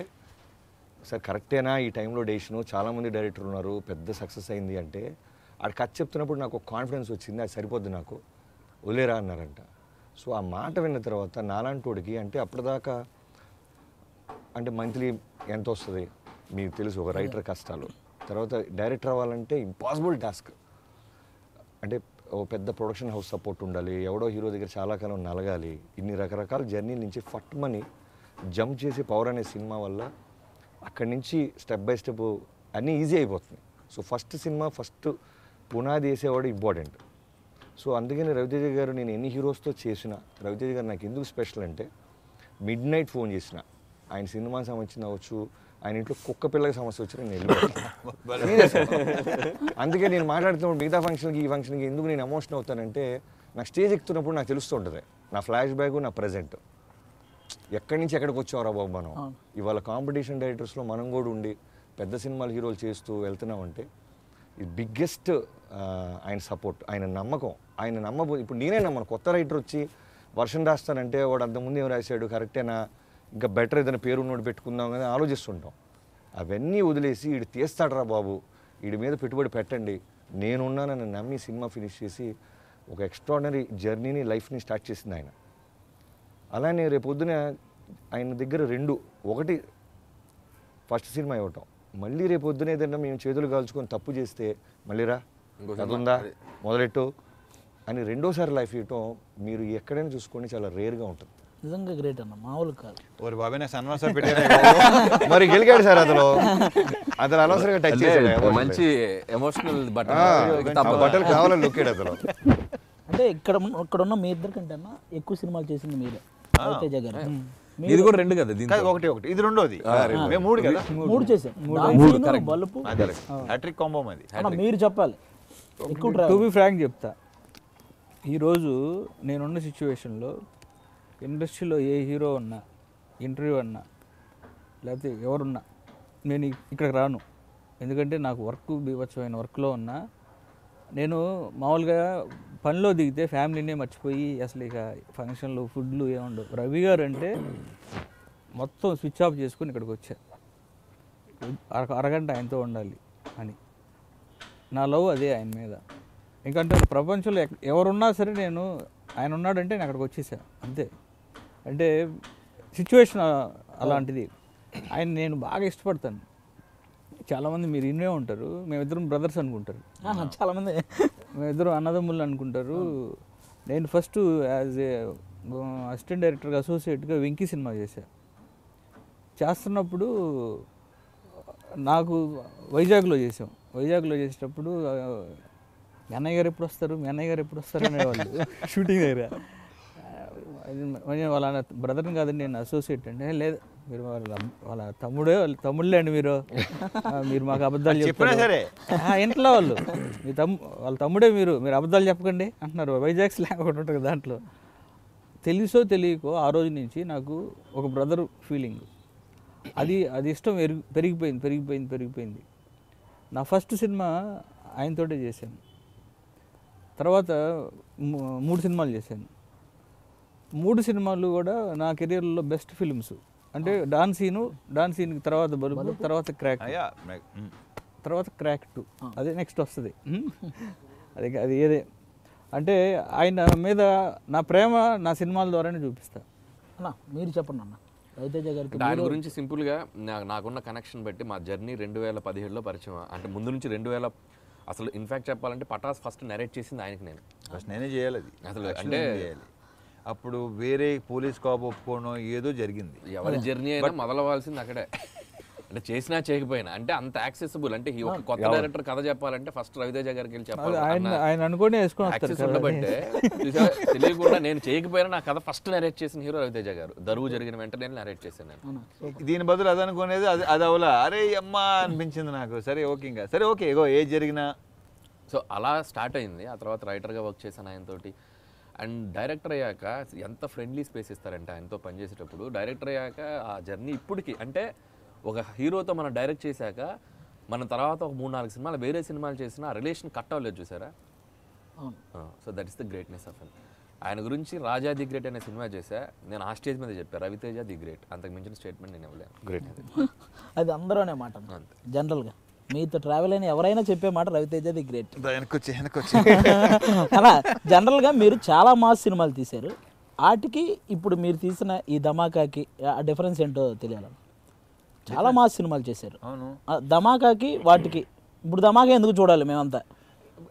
సార్ కరెక్టేనా ఈ టైంలో డెసిషను, చాలామంది డైరెక్టర్ ఉన్నారు, పెద్ద సక్సెస్ అయింది అంటే, ఆడు కథ చెప్తున్నప్పుడు నాకు ఒక కాన్ఫిడెన్స్ వచ్చింది, అది సరిపోద్ది నాకు, వదిలేరా అన్నారంట. సో ఆ మాట విన్న తర్వాత నాలాంటోడికి, అంటే అప్పటిదాకా అంటే మంత్లీ ఎంత వస్తుంది మీకు తెలుసు ఒక రైటర్ కష్టాలు, తర్వాత డైరెక్టర్ అవ్వాలంటే ఇంపాసిబుల్ టాస్క్, అంటే ఓ పెద్ద ప్రొడక్షన్ హౌస్ సపోర్ట్ ఉండాలి, ఎవడో హీరో దగ్గర చాలా కాలం నలగాలి, ఇన్ని రకరకాల జర్నీ నుంచి ఫట్మని జంప్ చేసి పవర్ అనే సినిమా వల్ల అక్కడి నుంచి స్టెప్ బై స్టెప్ అన్నీ ఈజీ అయిపోతుంది. సో ఫస్ట్ సినిమా ఫస్ట్ పునాది వేసేవాడు ఇంపార్టెంట్. సో అందుకని రవితేజ గారు నేను ఎన్ని హీరోస్తో చేసిన, రవితేజ గారు నాకు ఎందుకు స్పెషల్ అంటే, మిడ్ నైట్ ఫోన్ చేసిన, ఆయన సినిమా సమస్య అవ్వచ్చు, ఆయన ఇంట్లో కుక్క పిల్లకి సమస్య వచ్చి నేను వెళ్ళిపోతాను. అందుకే నేను మాట్లాడుతున్నప్పుడు మిగతా ఫంక్షన్కి ఈ ఫంక్షన్కి ఎందుకు నేను ఎమోషన్ అవుతానంటే, నాకు స్టేజ్ ఎక్కుతున్నప్పుడు నాకు తెలుస్తూ ఉంటుంది నా ఫ్లాష్ బ్యాక్, నా ప్రజెంట్ ఎక్కడి నుంచి ఎక్కడికి వచ్చావరా బాబు మనం. ఇవాళ కాంపిటీషన్ డైరెక్టర్స్లో మనం కూడా ఉండి పెద్ద సినిమాలు హీరోలు చేస్తూ వెళ్తున్నామంటే ఇది బిగ్గెస్ట్ ఆయన సపోర్ట్, ఆయన నమ్మకం. ఆయన నమ్మబో ఇప్పుడు నేనే నమ్మను, కొత్త రైటర్ వచ్చి వర్షన్ రాస్తానంటే వాడు అంతకుముందు ఏం రాశాడు కరెక్టేనా, ఇంకా బెటర్ ఏదైనా పేరు ఉన్నోడు పెట్టుకుందాం అని ఆలోచిస్తుంటాం. అవన్నీ వదిలేసి వీడు తీస్తాడరా బాబు, వీడి మీద పెట్టుబడి పెట్టండి, నేనున్నానని నమ్మి సినిమా ఫినిష్ చేసి ఒక ఎక్స్ట్రాడినరీ జర్నీని, లైఫ్ని స్టార్ట్ చేసింది ఆయన. అలానే రేపొద్దున ఆయన దగ్గర రెండు, ఒకటి ఫస్ట్ సినిమా ఇవ్వటం, మళ్ళీ రేపొద్దున ఏదైనా మేము చేతులు కాల్చుకొని తప్పు చేస్తే మళ్ళీరా ఉందా మొదలెట్టు అని రెండోసారి లైఫ్ ఇవ్వటం మీరు ఎక్కడైనా చూసుకోండి చాలా రేర్గా ఉంటుంది. నిజంగా గ్రేట్ అన్న, మామూలు కాదు. ఓరి బాబాయ్ నాకు సన్మాసం పెట్టారు. మరి గెలిగాడు సార్ అతను అనవసరంగా టచ్ చేశాడు, మంచి ఎమోషనల్ బట్టలు కావాలని నొక్కాడు అతను. అంటే ఇక్కడ ఉన్న మీ ఇద్దరు కంటే అన్న ఎక్కువ సినిమాలు చేసింది మీరే, రవితేజ గారు. ఇది కూడా రెండు కదా, ఒకటి ఇది రెండోది, మేము మూడు కదా, మూడు చేసాం, బల్బు హ్యాట్రిక్ కాంబో అది. మీరు చెప్పాలి ఎక్కువ. టు బి ఫ్రాంక్ చెప్తా, ఈరోజు నేనున్న సిచ్యువేషన్లో ఇండస్ట్రీలో ఏ హీరో ఉన్నా, ఇంటర్వ్యూ అన్నా, లేకపోతే ఎవరున్నా నేను ఇక్కడికి రాను. ఎందుకంటే నాకు వర్క్ బీభత్సమైన వర్క్లో ఉన్నా, నేను మామూలుగా పనిలో దిగితే ఫ్యామిలీనే మర్చిపోయి అసలు ఇక ఫంక్షన్లు ఫుడ్లు ఏముండవు. రవి గారు అంటే మొత్తం స్విచ్ ఆఫ్ చేసుకుని ఇక్కడికి వచ్చా, అరగంట ఆయనతో ఉండాలి అని. నా లవ్ అదే ఆయన మీద. ఎందుకంటే ప్రపంచంలో ఎవరున్నా సరే నేను ఆయన ఉన్నాడంటే నేను అక్కడికి వచ్చేసా అంతే. అంటే సిచ్యువేషన్ అలాంటిది. ఆయన నేను బాగా ఇష్టపడతాను. చాలామంది మీరు ఇన్నే ఉంటారు, మేమిద్దరం బ్రదర్స్ అనుకుంటారు, చాలామంది మేమిద్దరం అన్నదమ్ములు అనుకుంటారు. నేను ఫస్ట్ యాజ్ ఏ అసిస్టెంట్ డైరెక్టర్గా అసోసియేట్గా వెంకీ సినిమా చేస్తున్నప్పుడు నాకు వైజాగ్లో చేసేటప్పుడు మీ అన్నయ్య గారు ఎప్పుడు వస్తారు అనేవాళ్ళు షూటింగ్ దగ్గర. వాళ్ళ బ్రదర్ని కాదండి నేను అసోసియేట్ అంటే, లేదు మీరు వాళ్ళ తమ్ముళ్ళే అండి మీరు మాకు అబద్ధాలు చెప్తారు. ఇంట్లో వాళ్ళు వాళ్ళ తమ్ముడే మీరు అబద్ధాలు చెప్పకండి అంటున్నారు. వైజాగ్ స్లాంగ్ ఒకటి ఉంటుంది దాంట్లో. తెలుసో తెలియకో ఆ రోజు నుంచి నాకు ఒక బ్రదర్ ఫీలింగ్, అది ఇష్టం పెరిగిపోయింది. నా ఫస్ట్ సినిమా ఆయనతోటే చేశాను. తర్వాత 3 సినిమాలు చేశాను. 3 సినిమాలు కూడా నా కెరీర్లో బెస్ట్ ఫిల్మ్స్. అంటే డాన్ సీన్ తర్వాత బల్బు, తర్వాత క్రాక్ 2, అదే నెక్స్ట్ వస్తుంది. అది ఏదే అంటే ఆయన మీద నా ప్రేమ నా సినిమాల ద్వారానే చూపిస్తా. అన్న మీరు చెప్పండి అన్న, రవితేజ గారికి దాని గురించి సింపుల్గా నాకున్న కనెక్షన్ బట్టి మా జర్నీ 2017లో పరిచయం. అంటే ముందు నుంచి 2000 అసలు ఇన్ఫ్యాక్ట్ చెప్పాలంటే పటాస్ ఫస్ట్ నరేట్ చేసింది ఆయనకి. ఫస్ట్ నేనే చేయాలి అది అసలు అంటే అప్పుడు వేరే పోలీస్ కాప్ ఒప్పుకోవడం ఏదో జరిగింది. ఎవరి జర్నీ అయినా మొదలవ్వాల్సింది అక్కడే. అంటే చేసినా చేయకపోయినా అంటే అంత యాక్సెసిబుల్. అంటే ఒక కొత్త డైరెక్టర్ కథ చెప్పాలంటే ఫస్ట్ రవితేజ గారికి వెళ్ళి చెప్పాలి. ఆయన అనుకోని యాక్సెస్ ఉండబట్టే తెలియకుండా నేను చేయకపోయినా నా కథ ఫస్ట్ నరేట్ చేసిన హీరో రవితేజ గారు. దరువు జరిగిన వెంటనే నరేట్ చేశాను నేను. దీని బదులు అది అనుకునేది అది అవలా, అరే అమ్మా అనిపించింది నాకు. సరే ఓకే, ఇంకా సరే ఓకే, ఏదో ఏది జరిగినా సో అలా స్టార్ట్ అయింది. ఆ తర్వాత రైటర్గా వర్క్ చేశాను ఆయనతోటి. అండ్ డైరెక్టర్ అయ్యాక ఎంత ఫ్రెండ్లీ స్పేస్ ఇస్తారంటే ఆయనతో పనిచేసేటప్పుడు. డైరెక్టర్ అయ్యాక ఆ జర్నీ ఇప్పటికి అంటే ఒక హీరోతో మనం డైరెక్ట్ చేశాక మనం తర్వాత ఒక 3-4 సినిమాలు వేరే సినిమాలు చేసినా ఆ రిలేషన్ కట్ అవ్వలేదు చూసారా. So that is the greatness of ఆయన గురించి రాజా ది గ్రేట్ అనే సినిమా చేశా. నేను ఆ స్టేజ్ మీద చెప్పాను రవితేజ ది గ్రేట్. అంతకు మించిన స్టేట్మెంట్ నేను ఇవ్వలేను. గ్రేట్. అది అందరూ అనే మాట జనరల్గా మీతో ట్రావెల్ అయిన ఎవరైనా చెప్పే మాట రవితేజ ది గ్రేట్. వెనకొచ్చి అలా జనరల్గా మీరు చాలా మాస్ సినిమాలు తీశారు. వాటికి ఇప్పుడు మీరు తీసిన ఈ ధమాకాకి ఆ డిఫరెన్స్ ఏంటో తెలియాలి. చాలా మాస్ సినిమాలు చేశారు. అవును. ధమాకాకి వాటికి ఇప్పుడు ధమాకా ఎందుకు చూడాలి మేమంతా?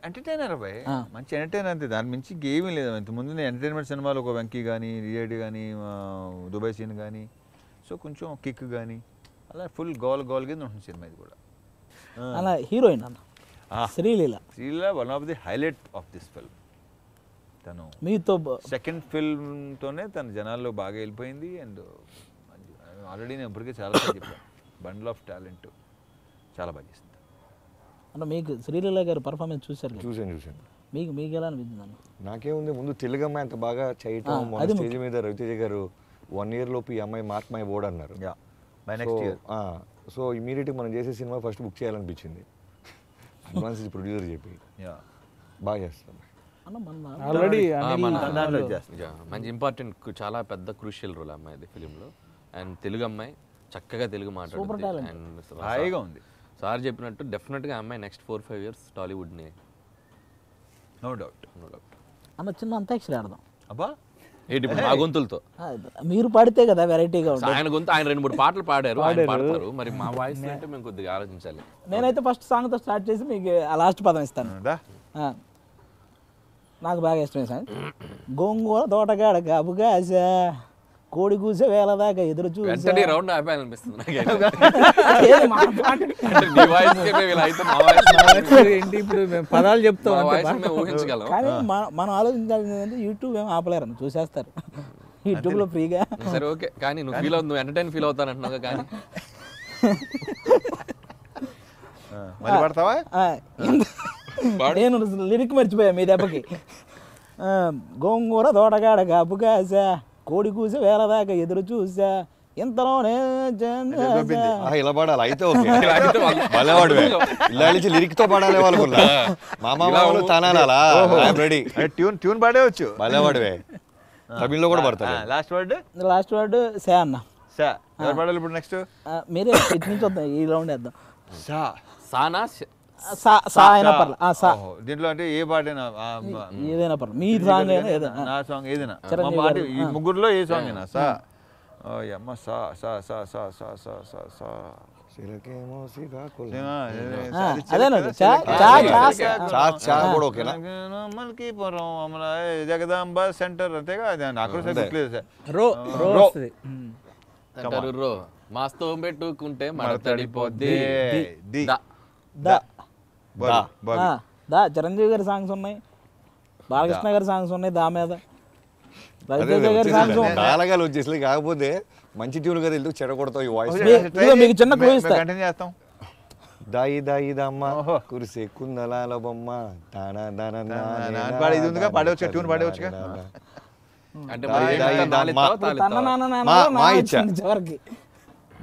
ఎంటర్టైనర్ అబ్బాయి, మంచి ఎంటర్టైనర్ అంతే, దాని మించి ఏమీ లేదు. ఇంతకుముందు నేను ఎంటర్టైన్మెంట్ సినిమాలు ఒక వెంకీ కానీ రియేడ్ కానీ దుబాయ్ సీన్ కానీ సో కొంచెం కిక్ కానీ అలా ఫుల్ గోల్ కింద ఉంటుంది సినిమా ఇది కూడా. అలా హీరోయిన్ అన్న Sreeleela one of the highlight of this film. తను మీతో సెకండ్ ఫిల్మ్తోనే తన జనాల్లో బాగా వెళ్ళిపోయింది. అండ్ ఆల్రెడీ నేను ఇప్పటికే చాలా చెప్పాను, బండిల్ ఆఫ్ టాలెంట్, చాలా బాగా చేసింది. అంటే మీకు శ్రీలీల గారు పర్ఫార్మెన్స్ చూశారు? చూశాను. మీకు ఎలా అనిపించింది అన్న? నాకేముంది, ముందు తెలుగు అమ్మాయి అంత బాగా చేయటం, మొన్న స్టేజ్ మీద రవితేజ గారు 1 year లోపు ఈ అమ్మాయి మార్క్ మై బోర్డ్ అన్నారు. By next year. సో ఇమీడియట్గా మనం చేసే సినిమా ఫస్ట్ బుక్ చేయాలనిపించింది. అడ్వాన్స్ ప్రొడ్యూసర్ చెప్పి బాగా చేస్తాం అన్న. మన ఆల్రెడీ మంచి ఇంపార్టెంట్ చాలా పెద్ద క్రూషియల్ రోల్ అమ్మాయి ఫిలింలో. అండ్ తెలుగు అమ్మాయి చక్కగా తెలుగు మాట్లాడుతుంది. అండ్ హాయిగా ఉంది. సార్ చెప్పినట్టు డెఫినెట్గా అమ్మాయి నెక్స్ట్ 4-5 years టాలీవుడ్ని. No doubt. అన్న చిన్న అంతాక్షరి ఆడదాం. అబ్బా ఏంటి ఆ గొంతులతో మీరు పాడితే కదా వెరైటీగా ఉంటుంది. ఆయన గొంతు ఆయన 2-3 పాటలు పాడారు, ఆయన పాడతారు. మరి మా వాయిస్ అంటే మేము కొద్దిగా ఆలోచించాలి. నేనైతే ఫస్ట్ సాంగ్తో స్టార్ట్ చేసి మీకు ఆ లాస్ట్ పదం ఇస్తాను. నాకు బాగా ఇష్టమే సాంగ్. గోంగూర తోటగాడ గాబుగాస కోడి కూసే వేళ దాకా ఎదురు చూసి రౌండ్ ఆపాలనిపిస్తుంది ఏంటి ఇప్పుడు మేము పదాలు చెప్తాం ఊహించగలం. కానీ మనం ఆలోచించాల్సింది యూట్యూబ్ ఏమో ఆపలేరు, చూసేస్తారు యూట్యూబ్లో ఫ్రీగా. సరే ఓకే, కానీ నువ్వు ఫీల్ అవుతుంది, నువ్వు ఎంటర్టైన్ ఫీల్ అవుతానంటున్నావు. కానీ నేను లిరిక్ మర్చిపోయా మీ దెబ్బకి. గోంగూర తోటగాడ గాబుగాస కోడి కూసి వేళ దాకా ఎదురు చూసా ఇంతలోనే ఇలా పాడాలి అయితే భలేవాడువే. ఇలా లిరిక్ తో పాడాలి వాళ్ళు మామూలు తనాలా రెడీ ట్యూన్ పాడేవచ్చు. భలేవాడువే. తమిళ్లో కూడా పడతారు. లాస్ట్ వర్డ్ సే అన్న. ఎవరు పాడాలి ఇప్పుడు నెక్స్ట్? మీరే ఇటు నుంచి వద్దాం, ఈ రౌండ్ వేద్దాం. సానా దీంట్లో అంటే ఏ పాటైనా ఏదైనా పర్లేదు, మీ సాంగ్ అయినా నా సాంగ్ ఏదైనా, ఈ ముగ్గురులో ఏ సాంగ్ అయినా. సా అమ్మ సా సా సా సా సా సా సా సా మల్కీపురం అమల జగదాంబ సెంటర్ అంతేగా. రో మాస్తో పెట్టుకుంటే మడతడిపోద్ది. చిరంజీవి గారి సాంగ్స్ ఉన్నాయి, బాలకృష్ణ గారి సాంగ్స్ ఉన్నాయి, దా మీద రవితేజ గారి సాంగ్స్ నాలుగాలు వచ్చేసి. కాకపోతే మంచి ట్యూన్ కదా ఎందుకు చెడగొడతావు ఈ వాయిస్. మీకు చిన్న క్లూ ఇస్తా. చేస్తాం. దాయి దాయి దమ్మ కురిసే కుందలాల బొమ్మ ఇది ఉందిగా, పాడవచ్చు, ట్యూన్ పాడవచ్చుగా. అంటే చివరికి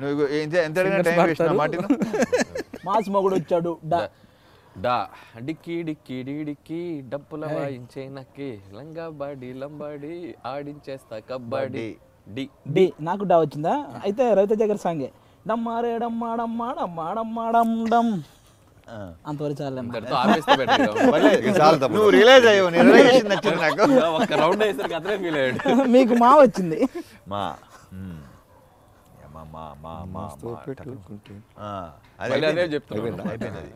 నువ్వు ఎంత అడిగినా టైం వేస్ట్. మాటిను మాస్ మొగుడు వచ్చాడు డా డిక్కి డిక్కి డిక్కి డప్పుల వాయించే నక్కి లంగాబాడి లంబాడి ఆడించేస్తా కబడ్డీ. డి డి నాకు డా వచ్చిందా? అయితే రవితేజ గారి సాంగే డమ్మారే డమ్మా డమ్మా డమ్మా డమ్మా డమ్ డమ్ అంతవరకు చాలే. నువ్వు రియలైజ్ అయ్యావు, నచ్చింది నాకు. ఒక రౌండ్ వేసరికి అతనే ఫీల్ అయ్యాడు. మీకు మా వచ్చింది. మా అదే చెప్తాను. అయిపోయింది అది.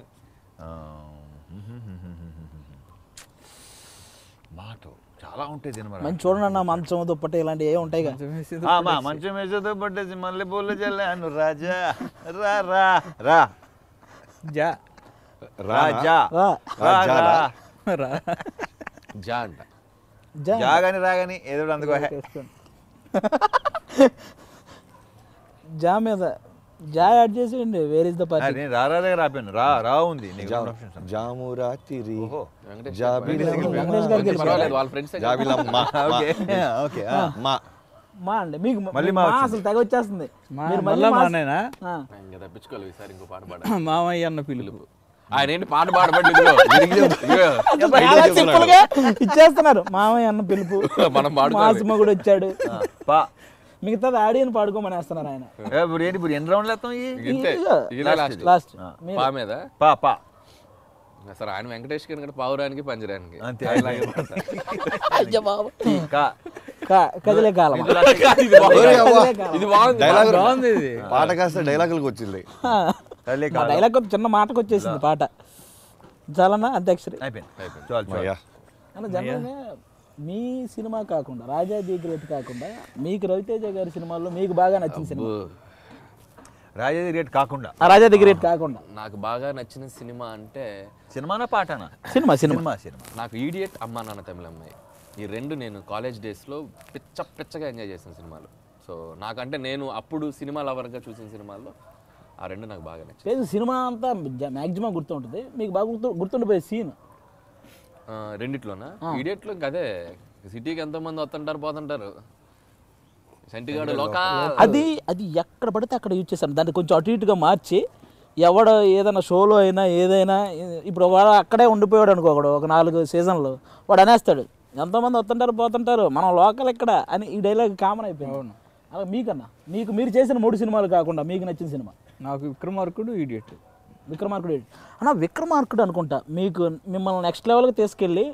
మాట చాలా ఉంటాయి. మంచి చూడండి అన్న, మంచం దుప్పటి ఇలాంటివి ఏ ఉంటాయి కదా. మంచం వేసే దుప్పట్టేసి మళ్ళీ పూలు చల్లాను రాజా రా రా రా జా రాజా జా అంట. జాగాని రాగాని ఏదో అందుకో. జా మీద జా యాడ్ చేసేయండి, వేర్ ఇస్ ద పార్టీ. నేను రారా దగ్గర ఆపాను. రా ఉంది నీకు రెండు options ఉన్నాయి. జాము రాత్రి ఓహో. వెంకటేష్ గారికి వెళ్ళి పర్వాలేదు వాళ్ళ ఫ్రెండ్స్ జాబిలమ్మ ఓకే ఓకే మా మా అండి మీకు మళ్ళీ మా మా వచ్చింది. అసలు తెగ వచ్చేస్తుంది. మా మీరు మళ్ళా మా- మానేనా ఆ. ఇంకా తప్పించుకోవాలి ఈసారి ఇంకో పాట పాడాలి. మామయ్య అన్న పిలుపు. ఆయన ఏంటి పాట పాడబట్టి ఇదిగో. చాలా సింపుల్ గా ఇచ్చేస్తున్నారు. మామయ్య అన్న పిలుపు, మనం పాడుకోవాలి. మాసిమ కూడా వచ్చాడు, పా మిగతాది ఆడియన్ పాడుకోమనేస్తున్నారు ఆయన. ఇప్పుడు ఎన్ని రౌండ్లు వేస్తాం ఇంతే ఇదిగో. ఇదే లాస్ట్ లాస్ట్ పా మీద పా సరే ఆయన వెంకటేష్ గారి కూడా పావురానికి పంజరానికి అంతే అయ్య బాబు. కా కదిలే కాలం. ఇది బాగుంది. ఇది బాగుంది. డైలాగ్ బాగుంది ఇది. పాట కాస్త డైలాగులకు వచ్చింది. మా డైలాగ్ చిన్న మాటకు వచ్చేసింది పాట. చాలన్నా అంత్యాక్షరి. అయిపోయింది చాలు చాలు. అయ్యా అన్న జనరల్గా మీ సినిమా కాకుండా, రాజా ది గ్రేట్ కాకుండా, మీకు రవితేజ గారి సినిమాల్లో మీకు బాగా నచ్చిన సినిమా? రాజేది రేట్ కాకుండా ఆ రాజా ది గ్రేట్ కాకుండా నాకు బాగా నచ్చిన సినిమా అంటే సినిమానా పాటనా? సినిమా సినిమా సినిమా నాకు ఈడియట్ అమ్మా నాన్న తమిళ అమ్మాయి ఈ రెండు నేను కాలేజ్ డేస్లో పిచ్చగా ఎంజాయ్ చేసిన సినిమాలు. సో నాకంటే నేను అప్పుడు సినిమా లవర్గా చూసిన సినిమాల్లో ఆ రెండు నాకు బాగా నచ్చింది. లేదు సినిమా అంతా మ్యాక్సిమం గుర్తుంటుంది, మీకు బాగా గుర్తుండిపోయే సీన్? రెండిట్లోనా? ఈడియట్లో ఇంకా అదే, సిటీకి ఎంతోమంది వస్తుంటారు పోతుంటారు, చంటిగాడు లోకా అది ఎక్కడ పడితే అక్కడ యూజ్ చేశాను. దాన్ని కొంచెం అటు ఇటుగా మార్చి, ఎవడ ఏదైనా షోలో అయినా ఏదైనా, ఇప్పుడు వాడు అక్కడే ఉండిపోయాడు అనుకో, ఒక 4 సీజన్లు వాడు అనేస్తాడు ఎంతోమంది వస్తుంటారు పోతుంటారు మనం లోకల్ ఎక్కడ అని. ఈ డైలాగ్ కామన్ అయిపోయింది. అలా మీకన్నా మీరు చేసిన 3 సినిమాలు కాకుండా మీకు నచ్చిన సినిమా? నాకు విక్రమార్కుడు, ఈడియట్. విక్రమార్కుడు అన్న, విక్రమార్కుడు అనుకుంటా మీకు మిమ్మల్ని నెక్స్ట్ లెవెల్కి తీసుకెళ్ళి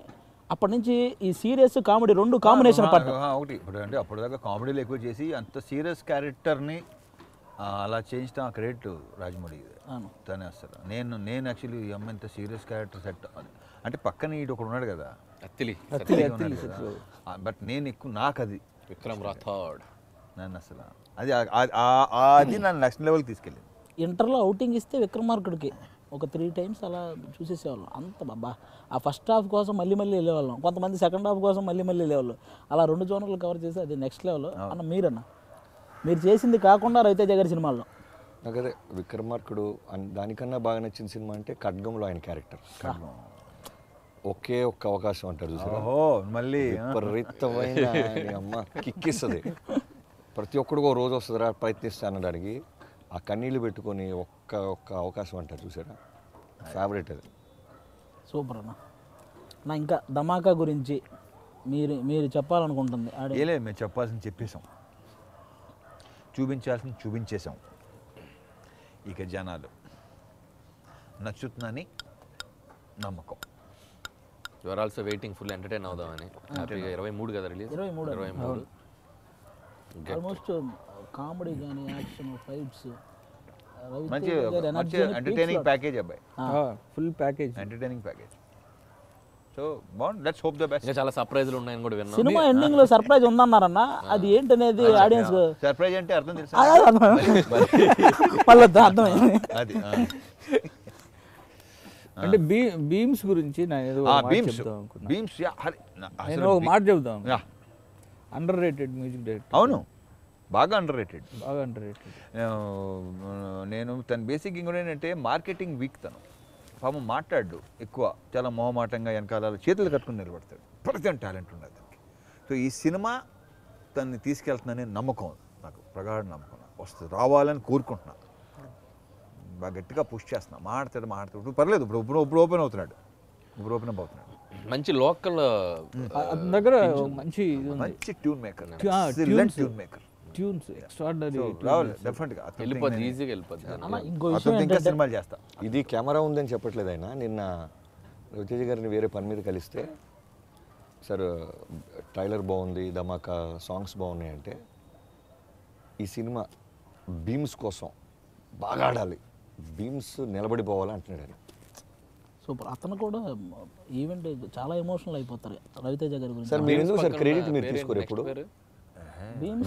అప్పటి నుంచి ఈ సీరియస్ కామెడీ రెండు కాంబినేషన్ పట్టు. ఒకటి ఇప్పుడు అంటే అప్పుడు దాకా కామెడీలు ఎక్కువ చేసి అంత సీరియస్ క్యారెక్టర్ని అలా చేయించడం ఆ క్రెడిట్ రాజమౌళి తనే వస్తారు. నేను యాక్చువల్లీ ఈ అమ్మ ఇంత సీరియస్ క్యారెక్టర్ సెట్ అంటే పక్కన ఇటు ఒకడు ఉన్నాడు కదా, అత్తిలి బట్ నేను ఎక్కువ నాకు అది విక్రమ్ రాథోడ్ నన్ను అసలు అది నన్ను నెక్స్ట్ లెవెల్కి తీసుకెళ్ళింది. ఇంటర్లో అవుటింగ్ ఇస్తే విక్రమార్కుడికి ఒక 3 times అలా చూసేసేవాళ్ళం. అంత బాబా ఆ ఫస్ట్ హాఫ్ కోసం మళ్ళీ వెళ్ళేవాళ్ళం, కొంతమంది సెకండ్ హాఫ్ కోసం మళ్ళీ వెళ్ళేవాళ్ళు. అలా 2 జోనర్లు కవర్ చేసి అది నెక్స్ట్ లెవెల్ అన్న. మీరు చేసింది కాకుండా రవితేజ గారి సినిమాల్లో నాకు అదే విక్రమార్కుడు దానికన్నా బాగా నచ్చిన సినిమా అంటే ఖడ్గంలో ఆయన క్యారెక్టర్. ఒకే ఒక్క అవకాశం అంటారు చూసారా, ఓహో మళ్ళీ విపరీతమైన అమ్మ కిక్కిస్తుంది. ప్రతి ఒక్కడికి ఒక రోజు వస్తుందిరా ప్రయత్నిస్తా అనడానికి ఆ కన్నీళ్ళు పెట్టుకొని ఒక్క అవకాశం అంటారు చూసారా, ఫేవరెట్ అది. సూపర్ అన్న. నా ఇంకా ధమాకా గురించి మీరు చెప్పాలనుకుంటుంది? ఏలే మేము చెప్పాల్సింది చెప్పేసాం, చూపించాల్సింది చూపించేసాం. ఇక జనాలు నచ్చుతుందని నమ్మకం. You are also waiting full entertain అవుదామని. హ్యాపీగా 23 కదా రిలీజ్. 23 ఆల్మోస్ట్ కామెడీ కానీ యాక్షన్ ఫైట్స్ మంచి ఎంటర్టైనింగ్ ప్యాకేజ్ అబ్బాయి, full package, entertaining package. So బాగుంది, లెట్స్ హోప్ ద బెస్ట్. ఇంకా చాలా సర్ప్రైజ్లు ఉన్నాయని కూడా విన్నాను. సినిమా ఎండింగ్ లో సర్ప్రైజ్ ఉందన్నారన్న, అది ఏంటనేది ఆడియన్స్ సర్ప్రైజ్ అంటే అర్థం తెలుసు మళ్ళీ అర్థమైంది. అది అంటే బీమ్స్ గురించి నేను ఏదో ఒక మాట బీమ్స్ చెప్దాం అనుకున్నా. బీమ్స్ నేను ఒక మాట చెప్దాం. Under rated music director. అవును, బాగా అండర్ రేటెడ్, బాగా అండర్ రేటెడ్. నేను తన బేసిక్ ఇంకోటి ఏంటంటే మార్కెటింగ్ వీక్. తను పాపం మాట్లాడు ఎక్కువ, చాలా మొహమాటంగా వెనకాల చేతులు కట్టుకుని నిలబడతాడు. ప్రతి టాలెంట్ ఉన్నది తనకి. సో ఈ సినిమా తనని తీసుకెళ్తుందనే నమ్మకం నాకు, ప్రగాఢ నమ్మకం వస్తుంది, రావాలని కోరుకుంటున్నా. బాగా గట్టిగా పుష్ చేస్తున్నా, మాట్లాడు పర్లేదు. ఇప్పుడు ఓపెన్ అవుతున్నాడు, ఓపెన్ అప్ అవుతున్నాడు. మంచి లోకల్ దగ్గర మంచి మంచి tune maker, tune maker, tunes extraordinary. రావాలి డెఫినెట్గా, వెళ్ళిపోద్ది, ఈజీగా వెళ్ళిపోద్ది. అన్న ఇంకో విషయం ఇంకా ఏంటంటే సినిమాలు చేస్తా. ఇది కెమెరా ఉందని చెప్పట్లేదు ఆయన. నిన్న రవితేజ గారిని వేరే పని మీద కలిస్తే, సార్ ట్రైలర్ బాగుంది, ధమాకా సాంగ్స్ బాగున్నాయి అంటే, ఈ సినిమా బీమ్స్ కోసం బాగా ఆడాలి, బీమ్స్ నిలబడిపోవాలి అంటున్నాడు ఆయన. సూపర్. అతను కూడా ఈవెంట్ చాలా ఎమోషనల్ అయిపోతారు రవితేజ గారి గురించి. సార్ మీరు ఎందుకు సార్ క్రెడిట్ మీరు తీసుకోరు ఎప్పుడు?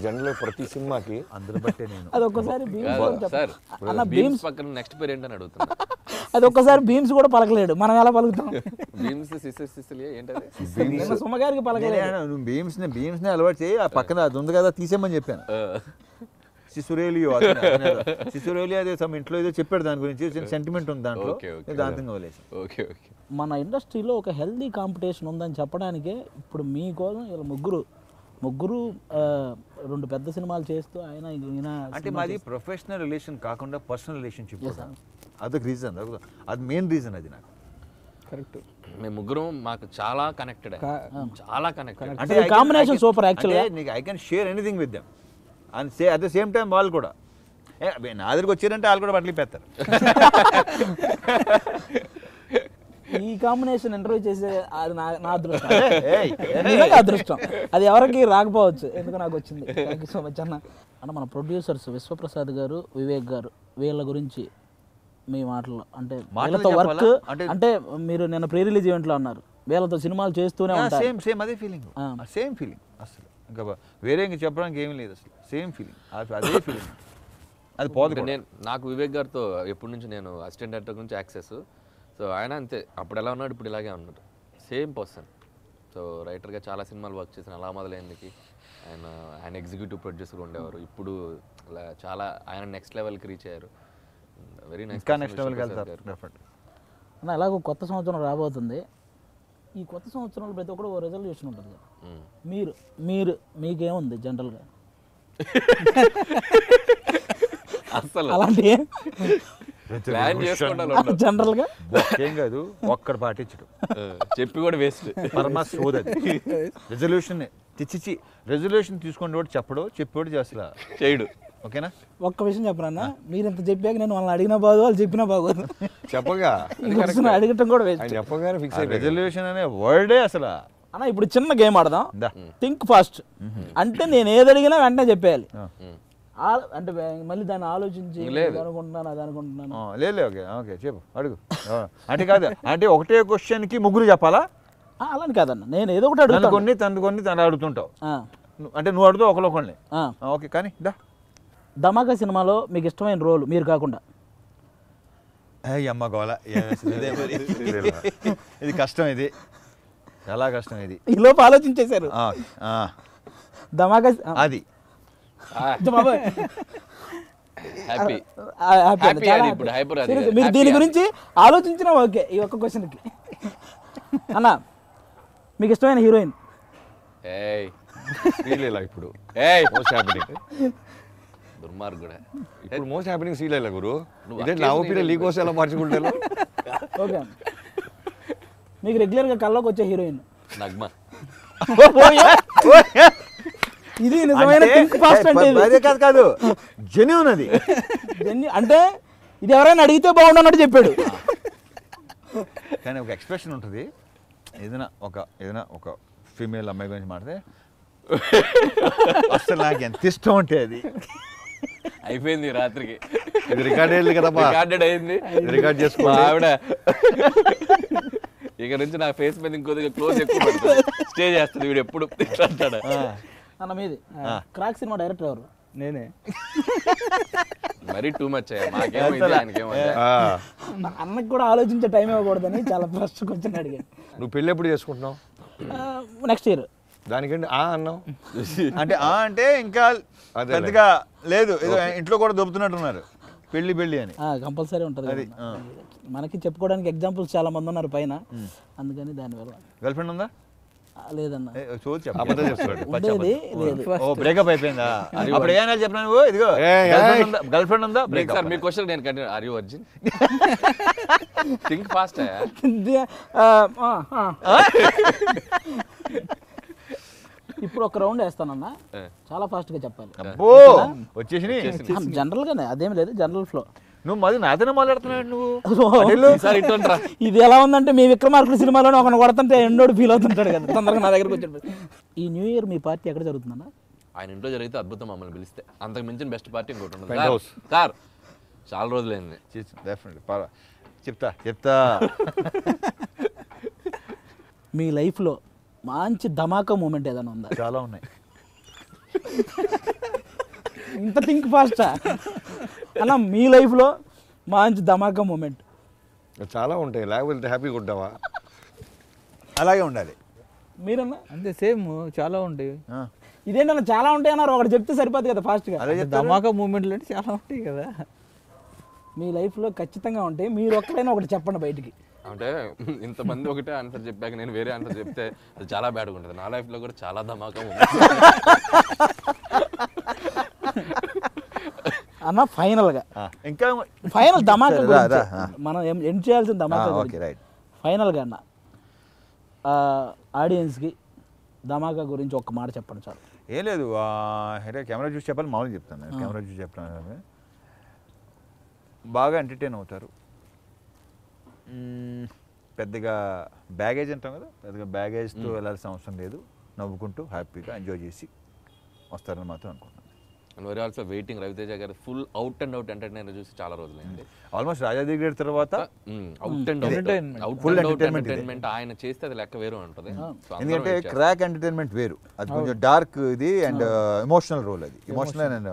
జనరల్ ప్రతి సినిమాకి అందరూ బట్టే నేను అది ఒక్కసారి సార్ అన్న బీమ్స్ పక్కన నెక్స్ట్ పేరు ఏంటని అడుగుతున్నా. అది ఒక్కసారి బీమ్స్ కూడా పలకలేడు, మనం ఎలా పలుకుతాం? బీమ్స్ సిసిలియా ఏంటది? నిన్న సుమగారికి పలకలేడు. నువ్వు బీమ్స్ని అలవాటు చేయి, ఆ పక్కన అది ఉంది కదా తీసేయమని చెప్పాను. సిసురేలియో సిసురేలియో అదే సమ్ ఇంట్లో ఏదో చెప్పాడు దాని గురించి సెంటిమెంట్ ఉంది దాంట్లో దాంతో వదిలేసి. Okay okay. మన ఇండస్ట్రీలో ఒక హెల్దీ కాంపిటీషన్ ఉందని చెప్పడానికే ఇప్పుడు మీకోసం ఇలా ముగ్గురు రెండు పెద్ద సినిమాలు చేస్తూ ఆయన అంటే మాది ప్రొఫెషనల్ రిలేషన్ కాకుండా పర్సనల్ రిలేషన్షిప్. అదొక రీజన్, అది మెయిన్ రీజన్ అది నాకు. కరెక్ట్. మేము ముగ్గురం మాకు చాలా కనెక్టెడ్, చాలా కనెక్టెడ్. అంటే కాంబినేషన్ సూపర్ యాక్చువల్గా. I can share anything with them and at the same time వాళ్ళు కూడా నా దగ్గరికి వచ్చారంటే వాళ్ళు కూడా బట్టలు పెడతారు. ఈ కాంబినేషన్ ఇంటర్వ్యూ చేసే అది నా అదృష్టం, నిజంగా అదృష్టం. అది ఎవరికి రాకపోవచ్చు, ఎందుకు నాకు వచ్చింది. థ్యాంక్ యూ సో మచ్ అన్న. అంటే మన ప్రొడ్యూసర్స్ విశ్వప్రసాద్ గారు, వివేక్ గారు, వీళ్ళ గురించి మీ మాటల్లో అంటే వీళ్ళతో వర్క్ అంటే మీరు నిన్న ప్రీ రిలీజ్ ఈవెంట్లో అన్నారు వీళ్ళతో సినిమాలు చేస్తూనే ఉంటారు. సేమ్ అదే ఫీలింగ్, సేమ్ ఫీలింగ్ అసలు. ఇంకా వేరే ఇంకా చెప్పడానికి ఏమీ లేదు అసలు. సేమ్ ఫీలింగ్, అదే ఫీలింగ్. అది పోదు. నాకు వివేక్ గారితో ఎప్పటి నుంచి నేను అసిస్టెంట్ డైరెక్టర్ నుంచి యాక్సెస్. సో ఆయన అంతే, అప్పుడు ఎలా ఉన్నాడు ఇప్పుడు ఇలాగే ఉన్నాడు, సేమ్ పర్సన్. సో రైటర్గా చాలా సినిమాలు వర్క్ చేసిన అలా మొదలైందికి ఆయన ఎగ్జిక్యూటివ్ ప్రొడ్యూసర్ ఉండేవారు. ఇప్పుడు చాలా ఆయన నెక్స్ట్ లెవెల్కి రీచ్ అయ్యారు. Very nice. నెక్స్ట్ లెవెల్కి వెళ్తారు. అన్న ఎలాగో కొత్త సంవత్సరం రాబోతుంది. ఈ కొత్త సంవత్సరంలో ప్రతి ఒక్కరు ఓ రెజల్యూషన్ ఉంటుంది కదా. మీకేముంది జనరల్గా అసలు అలాంటి జనరల్గా? ఏం కాదు, ఒక్కడ పాటించడం చెప్పి కూడా వేస్ట్. పరమా సోదది రెజల్యూషన్ తెచ్చిచ్చి రెజల్యూషన్ తీసుకుని కూడా చెప్పాడు చేస్తా చేయడు. ఓకేనా? ఒక్క విషయం చెప్పరా, మీరు ఇంత చెప్పాక నేను వాళ్ళని అడిగినా బాగు, వాళ్ళు చెప్పినా బాగోదు. చెప్పగా అడగటం కూడా వేస్ట్. చెప్పగానే ఫిక్స్ అయ్యి రెజల్యూషన్ అనే వర్డే అసలు. అన్న ఇప్పుడు చిన్న గేమ్ ఆడదాం, థింక్ ఫాస్ట్. అంటే నేను ఏది అడిగినా వెంటనే చెప్పేయాలి. అంటే మళ్ళీ దాన్ని ఆలోచించి అనుకుంటున్నాను అది అనుకుంటున్నాను. లేదు ఓకే ఓకే చెప్పు, అడుగు. అంటే కాదు, అంటే ఒకటే క్వశ్చన్కి ముగ్గురు చెప్పాలా? అలాని కాదన్న, నేను ఏదో ఒకటి అడుగుతాను. తను అడుగుతుంటావు, అంటే నువ్వు అడుగుతావు ఒకళ్ళొకళ్ళని. ఓకే, కానీ ధమాకా సినిమాలో మీకు ఇష్టమైన రోల్ మీరు కాకుండా? అమ్మ గోల, ఇది కష్టం, ఇది చాలా కష్టం. ఇది ఈ లోపు ఆలోచించేశారు. ధమాకా అది మీరు దీని గురించి ఆలోచించిన ఓకే. ఈ ఒక్క క్వశ్చన్కి అన్న మీకు ఇష్టమైన హీరోయిన్? ఇప్పుడు దుర్మార్గుడే. ఇప్పుడు మోస్ట్ హ్యాపెనింగ్ సీరియల్ గురు. ఇదే నా ఒపీనియన్ లీక్ వస్తే ఎలా మార్చుకుంటాను. ఓకే, మీకు రెగ్యులర్గా కల్లోకి వచ్చే హీరోయిన్? నగ్మా. ఇది నిజమైన థింక్ ఫాస్ట్ అంటే కాదు, జెన్యూన్ అది. అంటే ఇది ఎవరైనా అడిగితే బాగుండన్నట్టు చెప్పాడు. కానీ ఒక ఎక్స్ప్రెషన్ ఉంటుంది, ఏదైనా ఒక ఫీమేల్ అమ్మాయి గురించి మాట్లాడితే అసలు నాకు ఎంత ఇష్టం అంటే అది అయిపోయింది రాత్రికి. ఇది రికార్డ్ అయ్యింది కదా, రికార్డెడ్ అయింది, రికార్డ్ చేసుకో ఆవిడ. ఇక నుంచి నా ఫేస్ మీద ఇంకొద్దిగా క్లోజ్ ఎక్కువ స్టే చేస్తుంది వీడు ఎప్పుడు అంటాడు. అన్న మీది క్రాక్ సినిమా డైరెక్టర్ ఎవరు? నేనే. మరీ టూ మచ్ మాకేమో ఆయనకేమో. అన్నకు కూడా ఆలోచించే టైం ఇవ్వకూడదని చాలా ఫస్ట్ క్వశ్చన్ అడిగాను. నువ్వు పెళ్ళి ఎప్పుడు చేసుకుంటున్నావు? Next year. దానికంటే అన్నావు అంటే ఇంకా పెద్దగా లేదు, ఇంట్లో కూడా దొబ్బుతున్నట్టున్నారు పెళ్లి అని. కంపల్సరీ ఉంటుంది అది. మనకి చెప్పుకోవడానికి ఎగ్జాంపుల్స్ చాలా మంది ఉన్నారు పైన, అందుకని దానివల్ల. గర్ల్ ఫ్రెండ్ ఉందా? లేదన్న. బ్రేకప్ అయిపోయిందా? అప్పుడు ఏమైనా చెప్పినా నువ్వు? ఇదిగో గర్ల్ ఫ్రెండ్ ఉందా? సార్ మీ క్వశ్చన్ నేను continue. Are you virgin? Think fast. ఇప్పుడు ఒక రౌండ్ వేస్తానన్నా, చాలా ఫాస్ట్ గా చెప్పాలి. వచ్చేసి జనరల్ గానే, అదేం లేదు, జనరల్ ఫ్లో. నువ్వు మరి నాతోనే మాట్లాడుతున్నావు నువ్వు. ఇది ఎలా ఉందంటే మీ విక్రమార్కుడు సినిమాలోనే ఒకరిని కొడుతుంటే ఎండోడు ఫీల్ అవుతుంటాడు కదా, తొందరగా నా దగ్గరకు వచ్చి. ఈ న్యూ ఇయర్ మీ పార్టీ ఎక్కడ జరుగుతుందన్నా? ఆయన ఇంట్లో జరిగితే అద్భుతం, మమ్మల్ని పిలిస్తే. అంతకు మించిన బెస్ట్ పార్టీ ఇంకోటి ఉండదు సార్. చాలా రోజులైంది. చెప్తా. మీ లైఫ్లో మంచి ధమాకా మూమెంట్ ఏదైనా ఉందా? చాలా ఉన్నాయి. ఇంత థింక్ ఫాస్టా అన్న? మీ లైఫ్లో మంచి ధమాకా మూమెంట్ చాలా ఉంటాయి, లేకపోతే హ్యాపీగా ఉంటావా? అలాగే ఉండాలి. మీరన్నా? అంతే, సేమ్ చాలా ఉంటాయి. ఇదేంటన్నా చాలా ఉంటాయి అన్నారు, ఒకటి చెప్తే సరిపోదు కదా ఫాస్ట్గా. అదే చెప్తారు. ధమాకా మూమెంట్లు అంటే చాలా ఉంటాయి కదా. మీ లైఫ్లో ఖచ్చితంగా ఉంటాయి, మీరు ఒక్కడైనా ఒకటి చెప్పండి బయటికి. అంటే ఇంతమంది ఒకటే ఆన్సర్ చెప్పాక నేను వేరే ఆన్సర్ చెప్తే అది చాలా బ్యాడ్గా ఉంటుంది. నా లైఫ్లో కూడా చాలా ధమాకా ఉంది. అన్న ఫైనల్గా ఇంకా ఫైనల్ ధమాకా రా, గురించి రా, ఆ. మనం ఎండ్ చేయాల్సిన ధమాకా ఓకే గురించి రైట్. ఫైనల్గా అన్న ఆడియన్స్కి ధమాకా గురించి ఒక్క మాట చెప్పండి చాలు. ఏం లేదు, కెమెరా చూసి చెప్పాలి, మామూలుగా చెప్తాను నేను. కెమెరా చూసి చెప్తాను, బాగా ఎంటర్టైన్ అవుతారు. పెద్దగా బ్యాగేజ్ అంటాం కదా, పెద్దగా బ్యాగేజ్తో వెళ్ళాల్సిన అవసరం లేదు. నవ్వుకుంటూ హ్యాపీగా ఎంజాయ్ చేసి వస్తారని మాత్రం అనుకుంటున్నాను. And very also waiting Raviteja గారు full out and out entertainer చూసి చాలా రోజులైంది. ఆల్మోస్ట్ రాజాది గ్రేడ్ తర్వాత out and out Full out entertainment ఇది. ఎంటర్టైన్మెంట్ ఆయన చేస్తే అది లెక్క వేరు ఉంటుంది. So అందరం ఎందుకంటే wait చేస్తాం. క్రాక్ ఎంటర్టైన్మెంట్ వేరు, అది కొంచెం డార్క్ ఇది అండ్ ఎమోషనల్ రోల్, అది emotional and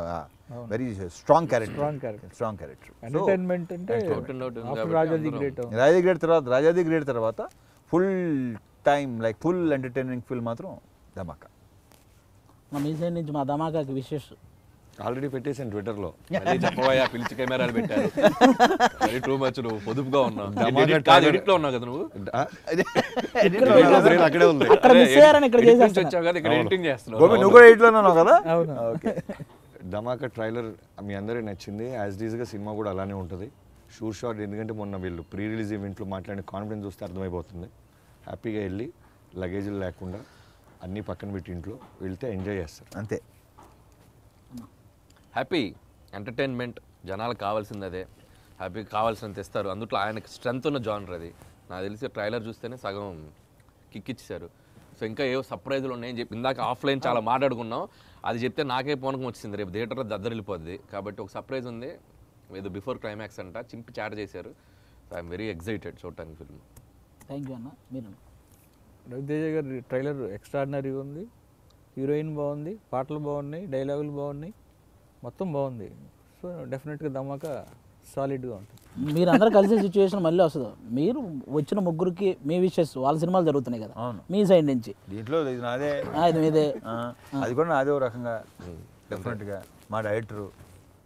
very strong character. Entertainment అంటే Out and out ఉంది after కాబట్టి రాజాది అందరం- గ్రేట్. రాజాది గ్రేడ్ తర్వాత full time like full entertaining film మాత్రం ధమాకా. మీ సైడ్ నుంచి మా ధమాకాకి విశేష ఆల్రెడీ పెట్టేసాను ట్విట్టర్లో. మళ్ళీ చెప్పబోయా పిలిచి కెమెరాలు పెట్టారు. మరి టూ మచ్ నువ్వు పొదుపుగా ఉన్నావు. ధమాకా ఎడిట్ లో ఉన్నావు కదా నువ్వు. అక్కడే ఉంది. అక్కడ మిస్ అయ్యారని ఇక్కడ Edit నుంచి చేసేస్తున్నా. వచ్చావు కదా, ఇక్కడ ఎడిటింగ్ చేస్తున్నావు. గోపి నువ్వు కూడా ఎయిట్లో ఉన్నావు కదా. అవును. ఓకే. ధమాకా ట్రైలర్ మీ అందరికీ నచ్చింది. యాజ్ డీజ్గా సినిమా కూడా అలానే ఉంటుంది. షూర్ షాట్, ఎందుకంటే మొన్న వీళ్ళు ప్రీ రిలీజ్ ఈవెంట్లో మాట్లాడిన కాన్ఫిడెన్స్ చూస్తే అర్థమైపోతుంది. హ్యాపీగా వెళ్ళి లగేజీలు లేకుండా అన్నీ పక్కన పెట్టి ఇంట్లో వెళ్తే ఎంజాయ్ చేస్తారు. అంతే. హ్యాపీ ఎంటర్టైన్మెంట్ జనాలకు కావాల్సింది అదే. హ్యాపీ కావాల్సినంత ఇస్తారు. అందుట్లో ఆయనకి స్ట్రెంత్ ఉన్న జానర్ అది. నాకు తెలిసి ట్రైలర్ చూస్తేనే సగం కిక్ ఇచ్చారు. సో ఇంకా ఏవో సర్ప్రైజులు ఉన్నాయని చెప్పి ఇందాక ఆఫ్లైన్ చాలా మాట్లాడుకున్నాం. అది చెప్తే నాకే పూనకం వచ్చింది, రేపు థియేటర్లో దద్దరిల్లిపోద్ది. కాబట్టి ఒక సర్ప్రైజ్ ఉంది, ఏదో బిఫోర్ క్లైమాక్స్ అంట చింపి చాట చేశారు. సో ఐఎమ్ వెరీ ఎక్సైటెడ్ చూడటానికి ఫిల్మ్. థ్యాంక్ యూ అన్న. మీరు రవితేజ గారి ట్రైలర్ ఎక్స్ట్రాడినరీగా ఉంది. హీరోయిన్ బాగుంది, పాటలు బాగున్నాయి, డైలాగులు బాగున్నాయి, మొత్తం బాగుంది. సో డెఫినెట్గా ధమాకా సాలిడ్గా ఉంటుంది. మీరు అందరూ కలిసే సిచ్యువేషన్ మళ్ళీ వస్తుంది. మీరు వచ్చిన ముగ్గురికి మీ విషెస్, వాళ్ళ సినిమాలు జరుగుతున్నాయి కదా అవును. మీ సైడ్ నుంచి. దీంట్లో ఇది నాదే, ఇది మీదే. అది కూడా నాదే ఓ రకంగా డెఫినెట్గా మా డైరెక్టరు.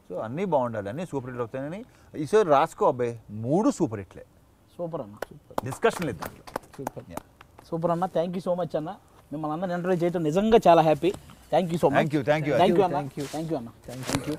సో అన్నీ బాగుండాలి, అన్నీ సూపర్ హిట్ అవుతాయని ఈసారి రాసుకో అబ్బాయి. 3 సూపర్ హిట్లే. సూపర్ అన్న. డిస్కషన్ లేదు దాంట్లో. సూపర్. సూపర్ అన్న. థ్యాంక్ యూ సో మచ్ అన్న. మిమ్మల్ని అందరిని ఇంటర్వ్యూ చేయడం నిజంగా చాలా happy. Thank you so much. Thank you thank you అన్న. థ్యాంక్ యూ అన్న. Thank you.